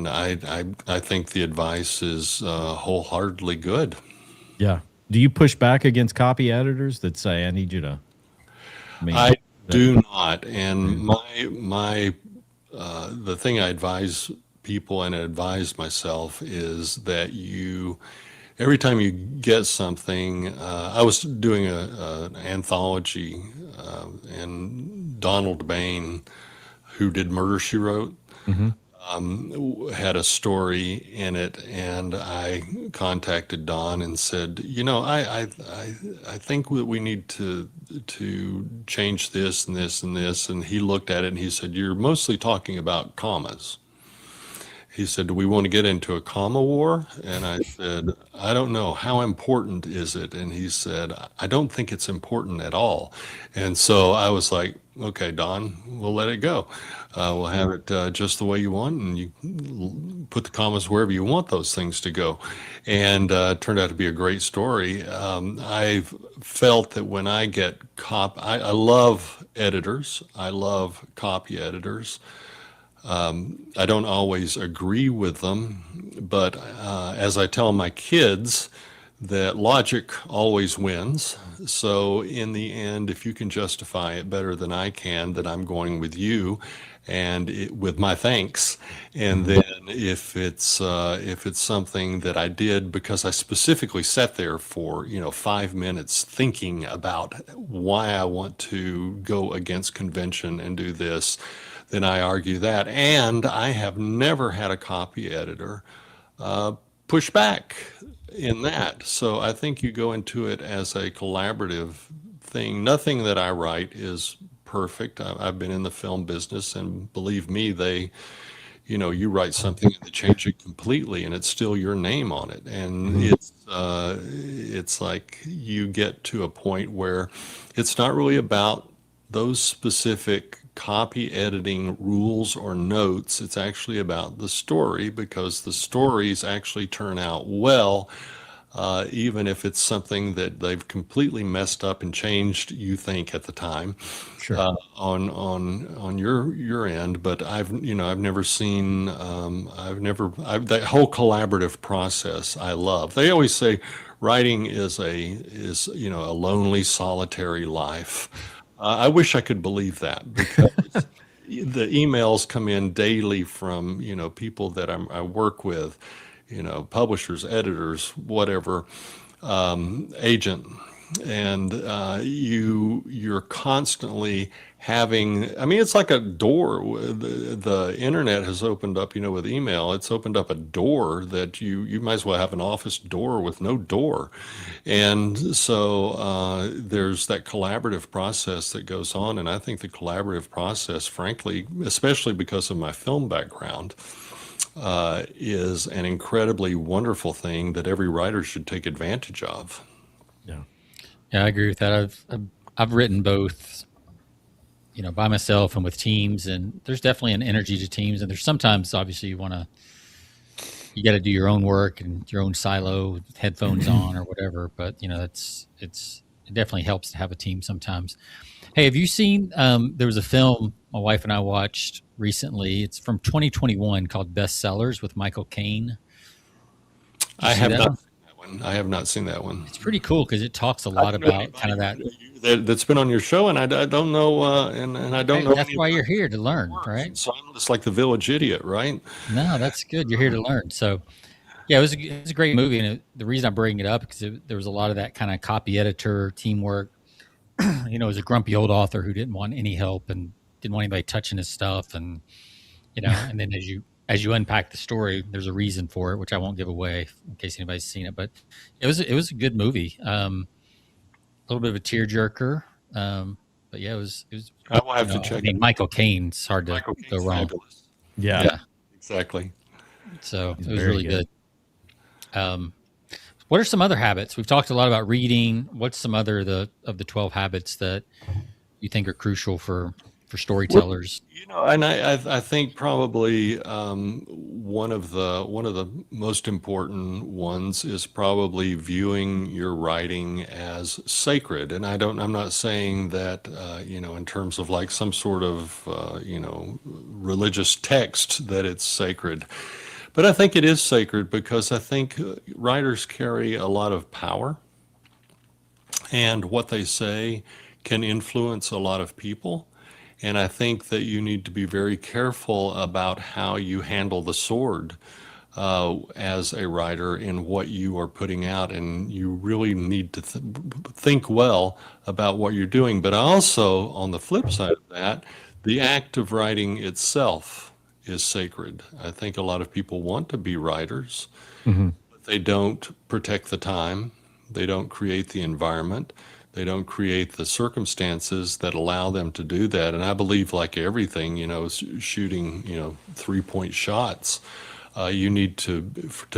I think the advice is wholeheartedly good. Yeah. Do you push back against copy editors that say, I need you to? I do not. And my the thing I advise people and advise myself is that every time you get something, I was doing an anthology, and Donald Bain, who did Murder, She Wrote, Mhm. had a story in it, and I contacted Don and said, I think that we need to change this and this and this. And he looked at it and he said, "You're mostly talking about commas." He said, "Do we want to get into a comma war?" And I said, "I don't know. How important is it?" And he said, "I don't think it's important at all." And so I was like, "Okay, Don, we'll let it go. We'll have it just the way you want, and you put the commas wherever you want those things to go." And it turned out to be a great story. I've felt that when I get I love editors. I love copy editors. I don't always agree with them, but as I tell my kids, that logic always wins. So in the end, if you can justify it better than I can, that I'm going with you, and with my thanks. And then if it's something that I did because I specifically sat there for 5 minutes thinking about why I want to go against convention and do this, then I argue that. And I have never had a copy editor push back in that. So I think you go into it as a collaborative thing. Nothing that I write is perfect. I've been in the film business, and believe me, you write something and they change it completely, and it's still your name on it. And it's like you get to a point where it's not really about those specific copy editing rules or notes. It's actually about the story, because the stories actually turn out well, even if it's something that they've completely messed up and changed, you think at the time, Sure. on your end. But I've never seen, that whole collaborative process I love. They always say writing is a lonely, solitary life. I wish I could believe that, because the emails come in daily from people that I work with, publishers, editors, whatever, agent, and you're constantly having. I mean, it's like a door. The internet has opened up, with email. It's opened up a door that you might as well have an office door with no door. And so there's that collaborative process that goes on. And I think the collaborative process, frankly, especially because of my film background, is an incredibly wonderful thing that every writer should take advantage of. Yeah. Yeah, I agree with that. I've written both, by myself and with teams, and there's definitely an energy to teams. And there's sometimes, obviously, you got to do your own work and your own silo, with headphones on or whatever. But it definitely helps to have a team sometimes. Hey, have you seen? There was a film my wife and I watched recently. It's from 2021 called Bestsellers with Michael Caine. I have not seen that one. I have not seen that one. It's pretty cool because it talks a lot about kind of that. That's been on your show, and I don't know, and I don't know. That's why you're here to learn, right? So I'm just like the village idiot, right? No, that's good. You're here to learn. So, yeah, it was a great movie, and the reason I bring it up because there was a lot of that kind of copy editor teamwork. It was a grumpy old author who didn't want any help and didn't want anybody touching his stuff, and and then as you unpack the story, there's a reason for it, which I won't give away in case anybody's seen it. But it was a good movie. A little bit of a tearjerker, but yeah, it was. I will have to check. I mean, Michael Caine's hard to go wrong. Fabulous. Yeah, exactly. So it was really good. What are some other habits? We've talked a lot about reading. What's some other of the 12 habits that you think are crucial for storytellers? And I think probably one of the most important ones is probably viewing your writing as sacred. And I'm not saying that in terms of like some sort of religious text that it's sacred. But I think it is sacred because I think writers carry a lot of power, and what they say can influence a lot of people. And I think that you need to be very careful about how you handle the sword as a writer in what you are putting out. And you really need to think well about what you're doing. But also, on the flip side of that, the act of writing itself is sacred. I think a lot of people want to be writers, Mhm. but they don't protect the time. They don't create the environment. They don't create the circumstances that allow them to do that. And I believe, like everything, shooting, 3-point shots, you need to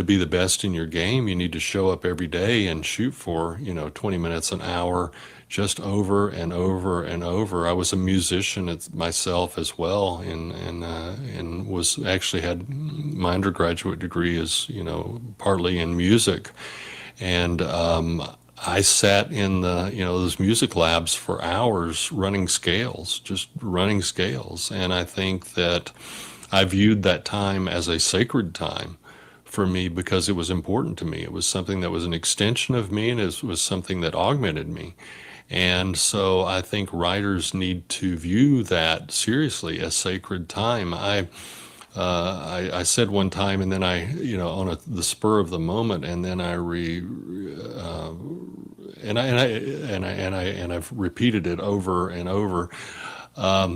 be the best in your game. You need to show up every day and shoot for 20 minutes, an hour, just over and over and over. I was a musician myself as well, and was actually had my undergraduate degree is partly in music, and I sat in those music labs for hours running scales, just running scales. And I think that I viewed that time as a sacred time for me because it was important to me. It was something that was an extension of me, and it was something that augmented me. And so I think writers need to view that seriously as sacred time. I said one time, and then on the spur of the moment, and then I've repeated it over and over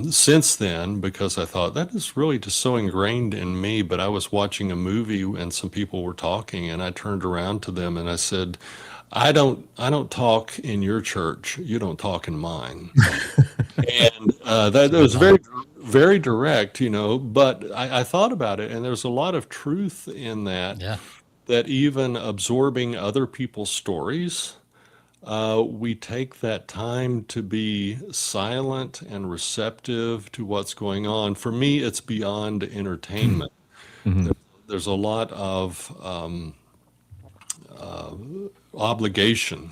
since then, because I thought that is really just so ingrained in me. But I was watching a movie and some people were talking, and I turned around to them and I said, I don't talk in your church. You don't talk in mine. And that was very, very direct, but I thought about it, and there's a lot of truth in that, Yeah. that even absorbing other people's stories, we take that time to be silent and receptive to what's going on. For me, it's beyond entertainment. Mhm. There's a lot of obligation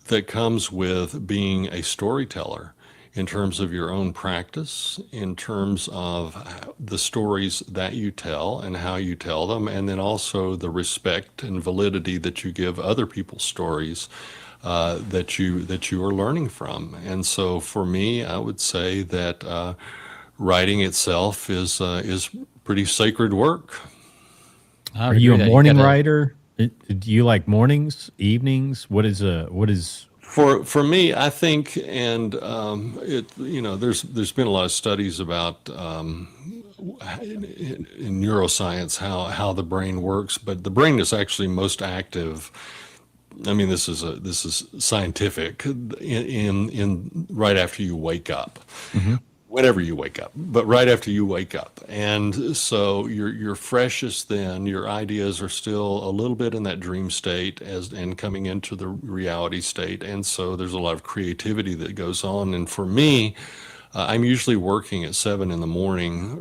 that comes with being a storyteller in terms of your own practice, in terms of the stories that you tell and how you tell them, and then also the respect and validity that you give other people's stories that you are learning from. And so for me, I would say that writing itself is pretty sacred work. I Are would you agree a that you morning gotta. writer? Do you like mornings, evenings? What is For me, I think, and there's been a lot of studies about in neuroscience how the brain works, but the brain is actually most active. I mean, this is scientific in right after you wake up, Mhm. whenever you wake up, but right after you wake up. And so you're freshest then, your ideas are still a little bit in that dream state and coming into the reality state. And so there's a lot of creativity that goes on. And for me, I'm usually working at 7 in the morning.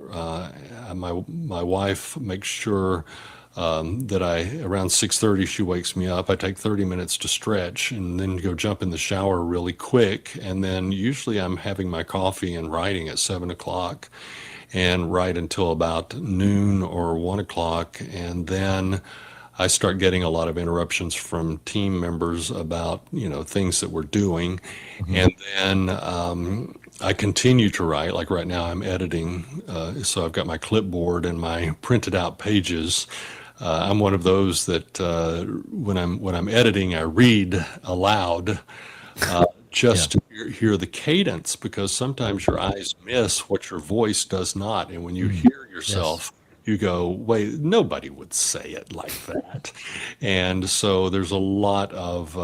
My wife makes sure that around 6:30 she wakes me up. I take 30 minutes to stretch and then go jump in the shower really quick. And then usually I'm having my coffee and writing at 7 o'clock, and write until about noon or 1 o'clock. And then I start getting a lot of interruptions from team members about, things that we're doing. Mhm. And then I continue to write. Like right now, I'm editing. So I've got my clipboard and my printed out pages. I'm one of those that when I'm editing, I read aloud Yeah. just to hear the cadence, because sometimes your eyes miss what your voice does not. And when you Mm. hear Yes. yourself, you go, wait, nobody would say it like that. And so there's a lot of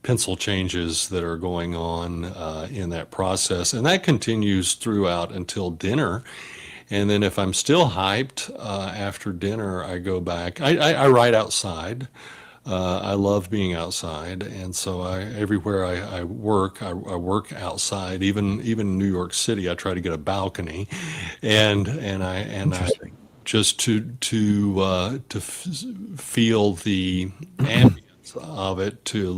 pencil changes that are going on in that process. And that continues throughout until dinner. And then if I'm still hyped after dinner, I go back. I write outside. I love being outside, and so everywhere I work, I work outside. Even in New York City, I try to get a balcony, and I Interesting. just to feel the ambience of it, to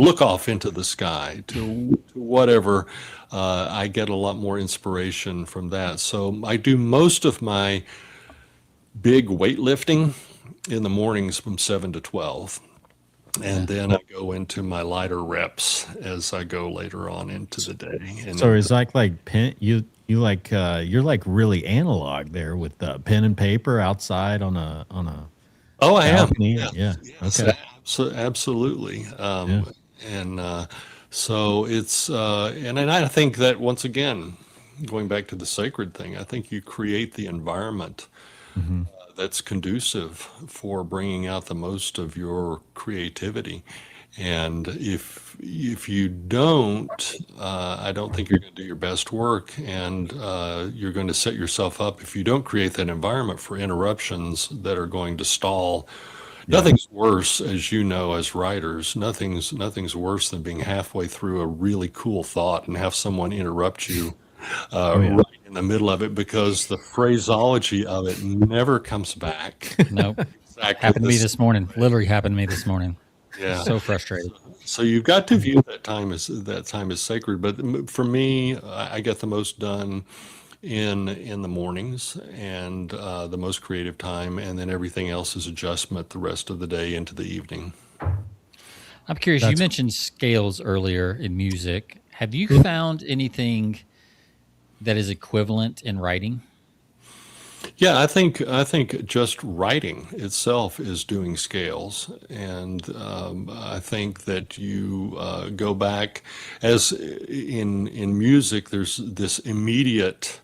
look off into the sky, to whatever. I get a lot more inspiration from that. So I do most of my big weightlifting in the mornings from 7 to 12. Yeah. And then I go into my lighter reps as I go later on into the day. So And it's like pen you like you're like really analog there with pen and paper outside on a oh, I am. balcony. Yes, Yeah. yes, Okay. absolutely. Yeah. And so it's and I think that once again, going back to the sacred thing, I think you create the environment Hmm. that's conducive for bringing out the most of your creativity. And if you don't, I don't think you're going to do your best work, and you're going to set yourself up if you don't create that environment for interruptions that are going to stall. Yeah. Nothing's worse, as you know, as writers, nothing's worse than being halfway through a really cool thought and have someone interrupt you Oh yeah. right in the middle of it, because the phraseology of it never comes back Nope. exactly Happened to the me same. this morning. Literally happened to me this morning. Yeah. So frustrated. So you've got to view that time as sacred. But for me, I get the most done in the mornings, and the most creative time, and then everything else is adjustment the rest of the day into the evening. I'm curious, you That's mentioned scales earlier in music. Have you found anything that is equivalent in writing? Yeah, I think just writing itself is doing scales, and I think that you go back, as in music. There's this immediate.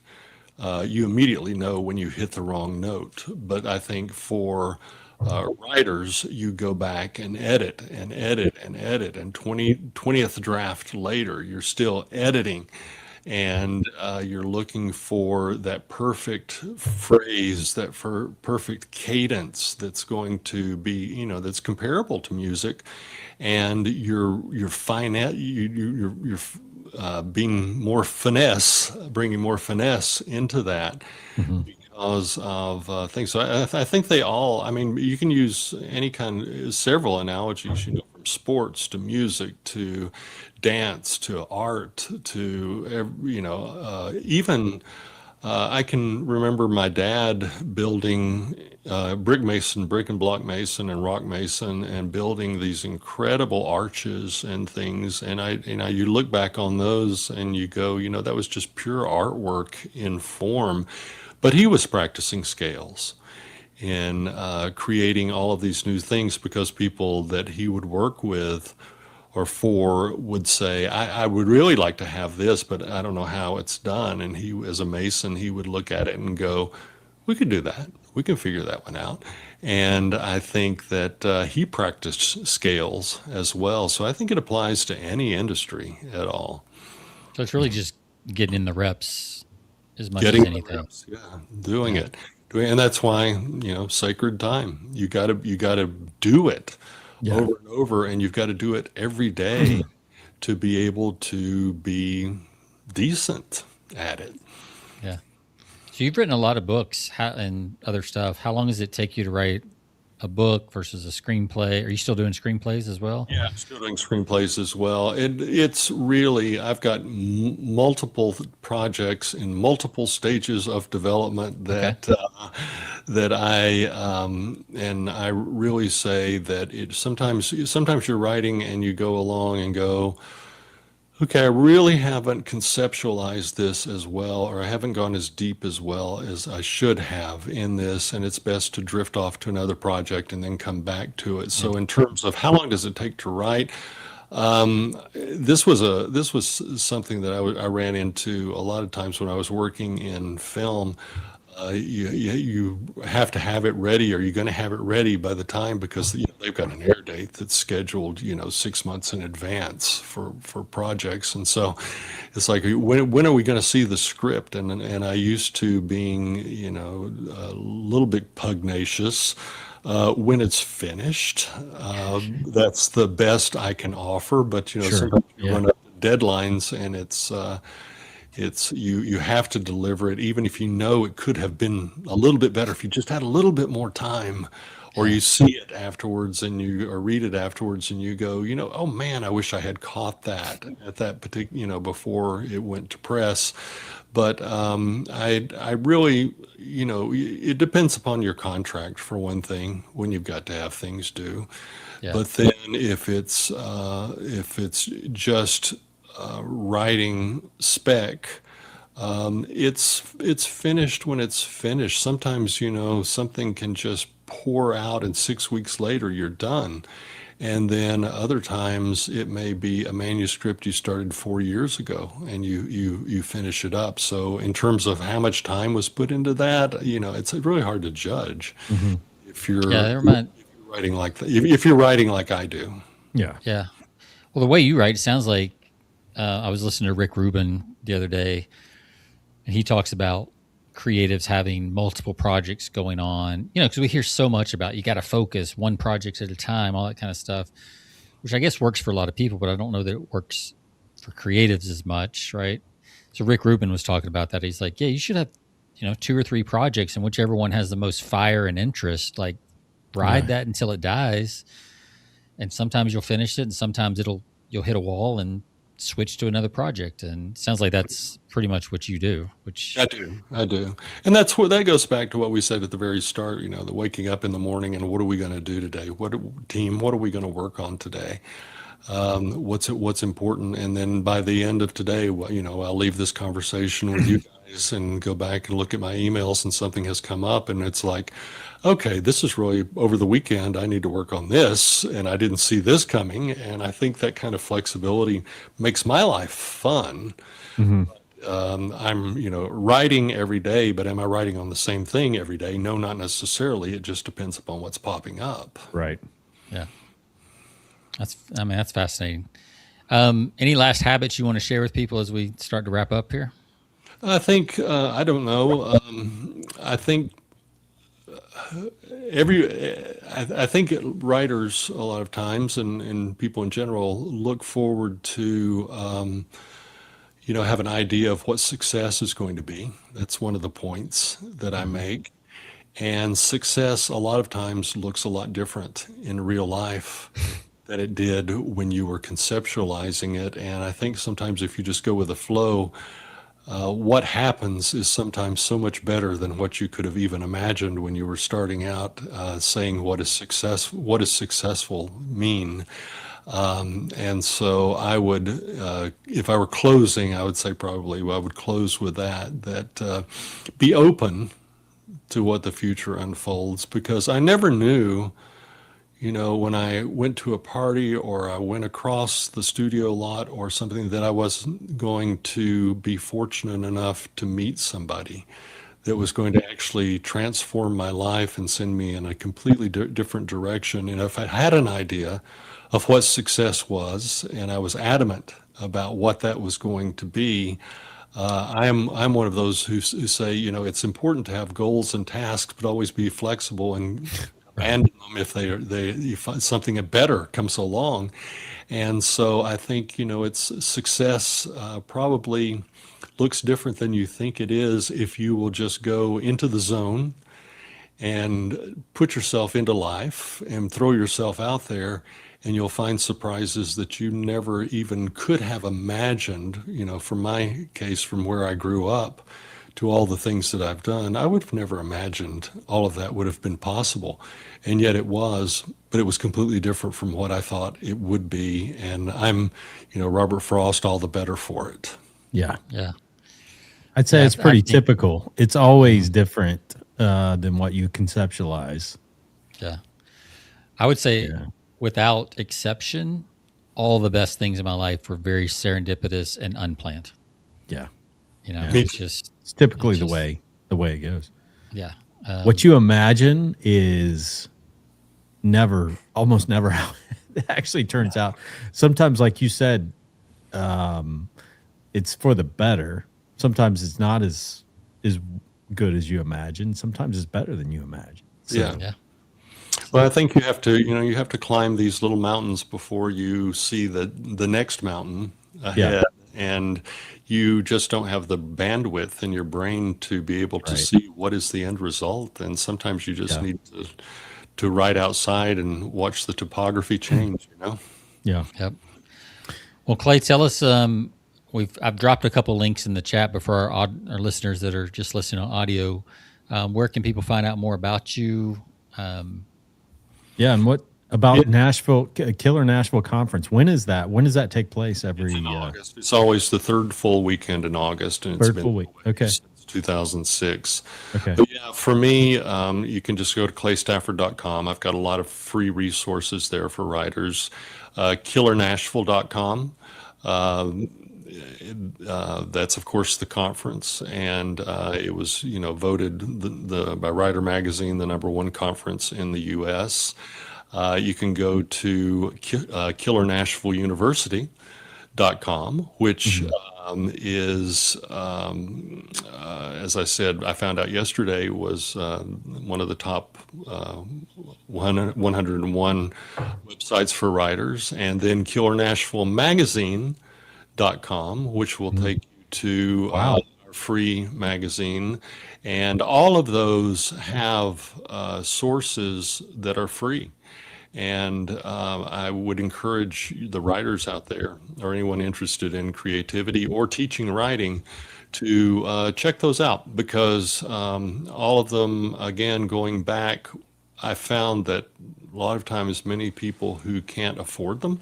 You immediately know when you hit the wrong note. But I think for writers, you go back and edit and edit and edit, and 20th draft later, you're still editing, and you're looking for that perfect phrase, that for perfect cadence that's going to be, that's comparable to music, and you're fine at you're being more finesse, bringing more finesse into that Mhm. because of things. So I think they all. I mean, you can use any kind, several analogies. From sports to music to dance to art to even. I can remember my dad building brick and block mason, and rock mason, and building these incredible arches and things. And you look back on those and you go, that was just pure artwork in form. But he was practicing scales and creating all of these new things, because people that he would work with or for would say, I would really like to have this, but I don't know how it's done. And he, as a mason, he would look at it and go, we could do that. We can figure that one out. And I think that he practiced scales as well. So I think it applies to any industry at all. So it's really just getting in the reps as much as Getting the anything. reps, yeah, doing Yeah. it. And that's why, sacred time. You gotta do it Yeah. over and over, and you've got to do it every day to be able to be decent at it. Yeah. So you've written a lot of books and other stuff. How long does it take you to write a book versus a screenplay? Are you still doing screenplays as well? Yeah, I'm still doing screenplays as well. It's really, I've got multiple projects in multiple stages of development Okay. that and I really say that it sometimes you're writing and you go along and go, okay, I really haven't conceptualized this as well, or I haven't gone as deep as well as I should have in this, and it's best to drift off to another project and then come back to it. Yeah. So in terms of how long does it take to write, this was something that I ran into a lot of times when I was working in film. You have to have it ready, or you're going to have it ready by the time, because they've got an air date that's scheduled 6 months in advance for projects. And so it's like, when are we going to see the script? And I used to being a little bit pugnacious. When it's finished, that's the best I can offer. But Sure. sometimes you Yeah. run up deadlines, and it's you have to deliver it, even if it could have been a little bit better if you just had a little bit more time, or Yeah. you see it afterwards and or read it afterwards and you go, oh man, I wish I had caught that at that particular, before it went to press. But I really, it depends upon your contract for one thing, when you've got to have things due. Yeah. But then if it's just writing spec, it's finished when it's finished. Sometimes something can just pour out, and 6 weeks later you're done. And then other times it may be a manuscript you started 4 years ago and you finish it up. So in terms of how much time was put into that, it's really hard to judge Mm-hmm. if you're, Yeah, never mind. writing like if you're writing like I do. Yeah. Yeah. Well, the way you write, it sounds like I was listening to Rick Rubin the other day, and he talks about creatives having multiple projects going on, because we hear so much about you got to focus one project at a time, all that kind of stuff, which I guess works for a lot of people, but I don't know that it works for creatives as much, right? So Rick Rubin was talking about that. He's like, yeah, you should have, 2 or 3 projects, and whichever one has the most fire and interest, like ride that until it dies. And sometimes you'll finish it, and sometimes you'll hit a wall and switch to another project. And it sounds like that's pretty much what you do, which I do. And that goes back to what we said at the very start, the waking up in the morning and what are we going to do today? What are we going to work on today? What's important? And then by the end of today, I'll leave this conversation with you guys and go back and look at my emails, and something has come up and it's like, okay, this is really over the weekend. I need to work on this, and I didn't see this coming. And I think that kind of flexibility makes my life fun. Mm-hmm. I'm, writing every day, but am I writing on the same thing every day? No, not necessarily. It just depends upon what's popping up. Right. Yeah. That's fascinating. Any last habits you want to share with people as we start to wrap up here? I think, I don't know. I think I think writers a lot of times and people in general look forward to, have an idea of what success is going to be. That's one of the points that I make. And success a lot of times looks a lot different in real life than it did when you were conceptualizing it. And I think sometimes if you just go with the flow, what happens is sometimes so much better than what you could have even imagined when you were starting out, saying what does successful mean. And so I would, if I were closing, I would say probably I would close with that be open to what the future unfolds, because I never knew, when I went to a party or I went across the studio lot or something, that I wasn't going to be fortunate enough to meet somebody that was going to actually transform my life and send me in a completely different direction. And if I had an idea of what success was, and I was adamant about what that was going to be, I'm one of those who say, it's important to have goals and tasks, but always be flexible and abandon them if something better comes along. And so I think, it's success probably looks different than you think it is if you will just go into the zone and put yourself into life and throw yourself out there, and you'll find surprises that you never even could have imagined. From my case, from where I grew up to all the things that I've done, I would have never imagined all of that would have been possible. And yet it was, but it was completely different from what I thought it would be. And I'm, Robert Frost, all the better for it. Yeah. Yeah. I'd say it's pretty typical. It's always different than what you conceptualize. Yeah. I would say without exception, all the best things in my life were very serendipitous and unplanned. Yeah. It's typically the way it goes. Yeah. What you imagine is almost never how it actually turns out. Sometimes, like you said, it's for the better. Sometimes it's not as good as you imagine. Sometimes it's better than you imagine. So, yeah. Well, I think you have to climb these little mountains before you see the next mountain ahead. And you just don't have the bandwidth in your brain to be able to see what is the end result. And sometimes you just need to ride outside and watch the topography change, Yeah. Yep. Well, Clay, tell us, I've dropped a couple links in the chat before our listeners that are just listening on audio. Where can people find out more about you? And what about Nashville, Killer Nashville Conference? When is that? When does that take place every It's in August. It's always the third full weekend in August, and third full week. Okay. Since 2006. Okay. But yeah, for me, you can just go to claystafford.com. I've got a lot of free resources there for writers. KillerNashville.com. That's of course the conference, and it was voted by Writer Magazine the #1 conference in the U.S. You can go to Killer Nashville University.com, which is, as I said, I found out yesterday was one of the top 101 websites for writers, and then Killer Nashville Magazine.com, which will take you to Wow. our free magazine. And all of those have sources that are free. And I would encourage the writers out there or anyone interested in creativity or teaching writing to check those out, because all of them, again, going back, I found that a lot of times many people who can't afford them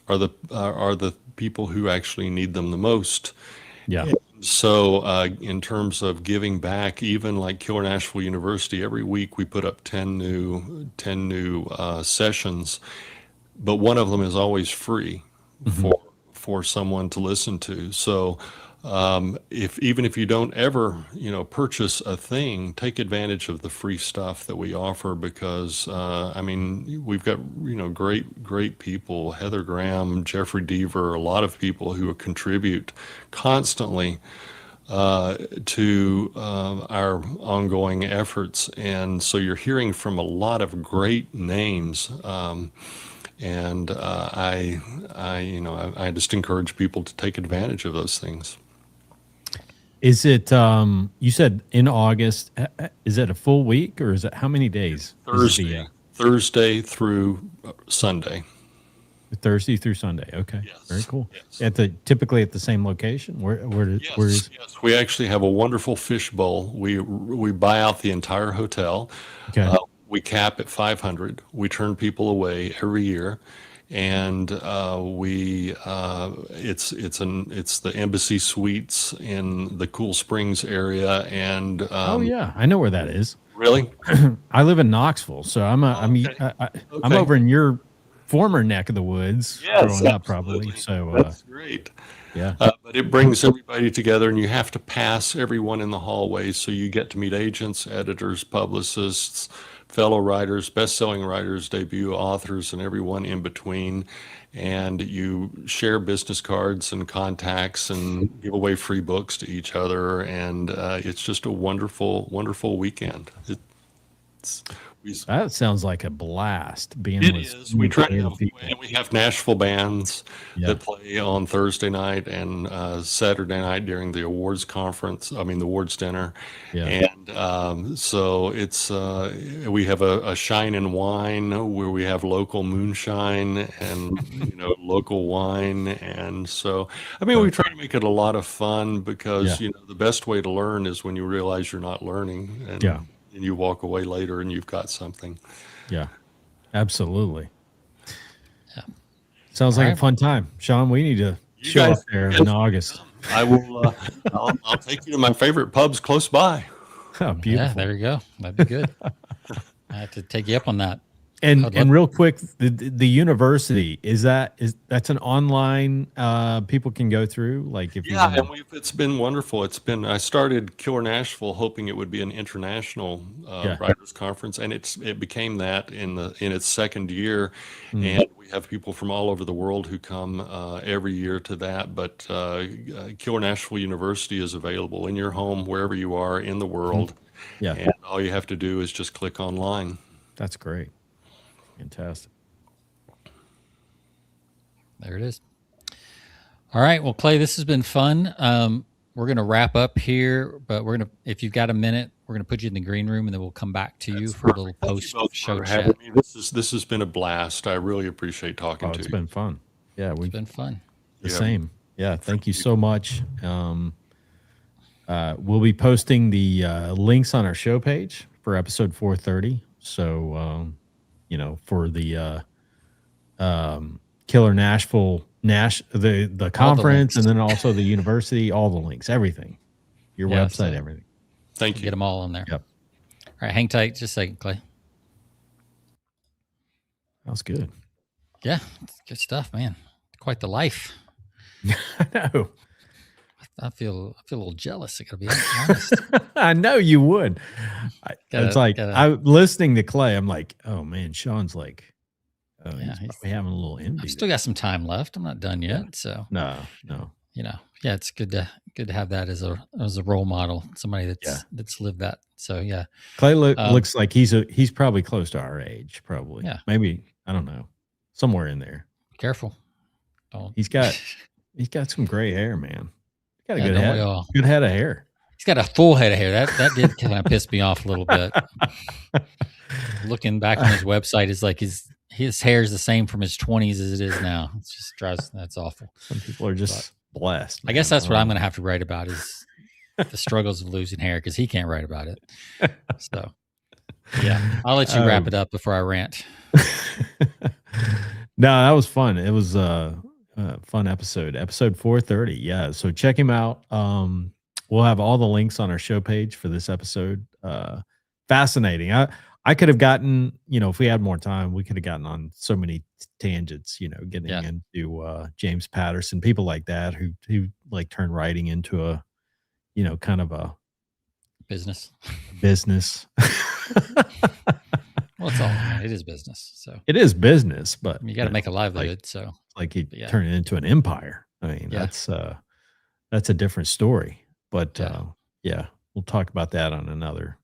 are the people who actually need them the most. Yeah. So in terms of giving back, even like Killer Nashville University, every week we put up 10 new sessions, but one of them is always free for someone to listen to. So even if you don't ever purchase a thing, take advantage of the free stuff that we offer, because I mean, we've got great people, Heather Graham, Jeffrey Deaver, a lot of people who contribute constantly to our ongoing efforts, and so you're hearing from a lot of great names. And I just encourage people to take advantage of those things. Is it, you said in August, is it a full week, or is it how many days? Thursday through Sunday. Thursday through Sunday. Okay. Yes. Very cool. Yes. Typically at the same location? Where is? Yes. We actually have a wonderful fishbowl. We buy out the entire hotel. Okay. We cap at 500. We turn people away every year. And it's the Embassy Suites in the Cool Springs area, and oh yeah, I know where that is. Really? I live in Knoxville, so I'm over in your former neck of the woods. Yes, growing up, probably. So that's great. Yeah, but it brings everybody together, and you have to pass everyone in the hallway, so you get to meet agents, editors, publicists, fellow writers, best-selling writers, debut authors, and everyone in between. And you share business cards and contacts and give away free books to each other. And it's just a wonderful, wonderful weekend. that sounds like a blast. Being It with is. We try to have, people. and we have Nashville bands Yeah. that play on Thursday night and Saturday night during the awards conference. I mean, the awards dinner. Yeah. And so it's we have a Shine and Wine where we have local moonshine and local wine. And so I mean, we try to make it a lot of fun, because the best way to learn is when you realize you're not learning, and you walk away later and you've got something. Yeah, absolutely. Yeah. Sounds like a fun time, Sean. We need to show up there in August. I will. I'll take you to my favorite pubs close by. Oh, beautiful. Yeah, there you go. That'd be good. I have to take you up on that. And real quick, the university, that's an online people can go through, like if and it's been wonderful. I started Killer Nashville hoping it would be an international writers conference, and it became that in its second year. And we have people from all over the world who come every year to that. But Killer Nashville University is available in your home wherever you are in the world. Yeah, and all you have to do is just click online. That's great. Fantastic. There it is. All right. Well, Clay, this has been fun. We're going to wrap up here, but if you've got a minute, we're going to put you in the green room, and then we'll come back to you for a little post-show chat. This has been a blast. I really appreciate talking to you. It's been fun. Yeah, it's been fun. The same. Yeah, thank you so much. We'll be posting the links on our show page for episode 430. So, for the Killer Nashville the conference, and then also the university, all the links, everything. your Yeah, website, so everything. Thank get you. them all on there. Yep. All right, hang tight just a second, Clay. That was good. Yeah, it's good stuff, man. Quite the life. I know. I feel a little jealous. I gotta be honest. I know you would. It's like I'm listening to Clay. I'm like, oh man, Sean's like, oh, Yeah, he's probably having a little envy. I've still got some time left. I'm not done yet. Yeah. So No. you know, yeah, it's good to have that as a role model, somebody that's lived that. So yeah, Clay looks like he's probably close to our age, probably. Yeah, maybe, I don't know, somewhere in there. Careful. He's got some gray hair, man. He's got a good good head of hair. He's got a full head of hair. That did kind of piss me off a little bit. Looking back on his website, is like his hair is the same from his 20s as it is now. It's just that's awful. Some people are just blessed. I guess that's what I'm going to have to write about is the struggles of losing hair, because he can't write about it. So yeah, I'll let you wrap it up before I rant. No, that was fun. It was a fun episode 430. Yeah, so check him out. We'll have all the links on our show page for this episode. Fascinating. I could have gotten, if we had more time, we could have gotten on so many tangents, getting into James Patterson, people like that who like turn writing into a, kind of a business. Well, it's all, it is business. So it is business, but you got to make a livelihood. So like he turned it into an empire. I mean, that's a different story, but we'll talk about that on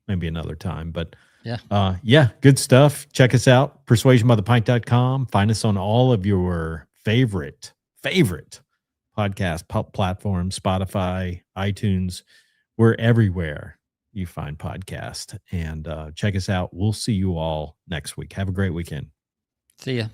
maybe another time, but good stuff. Check us out, persuasionbythepint.com. Find us on all of your favorite podcast platforms, Spotify, iTunes. We're everywhere you find podcast, and check us out. We'll see you all next week. Have a great weekend. See ya.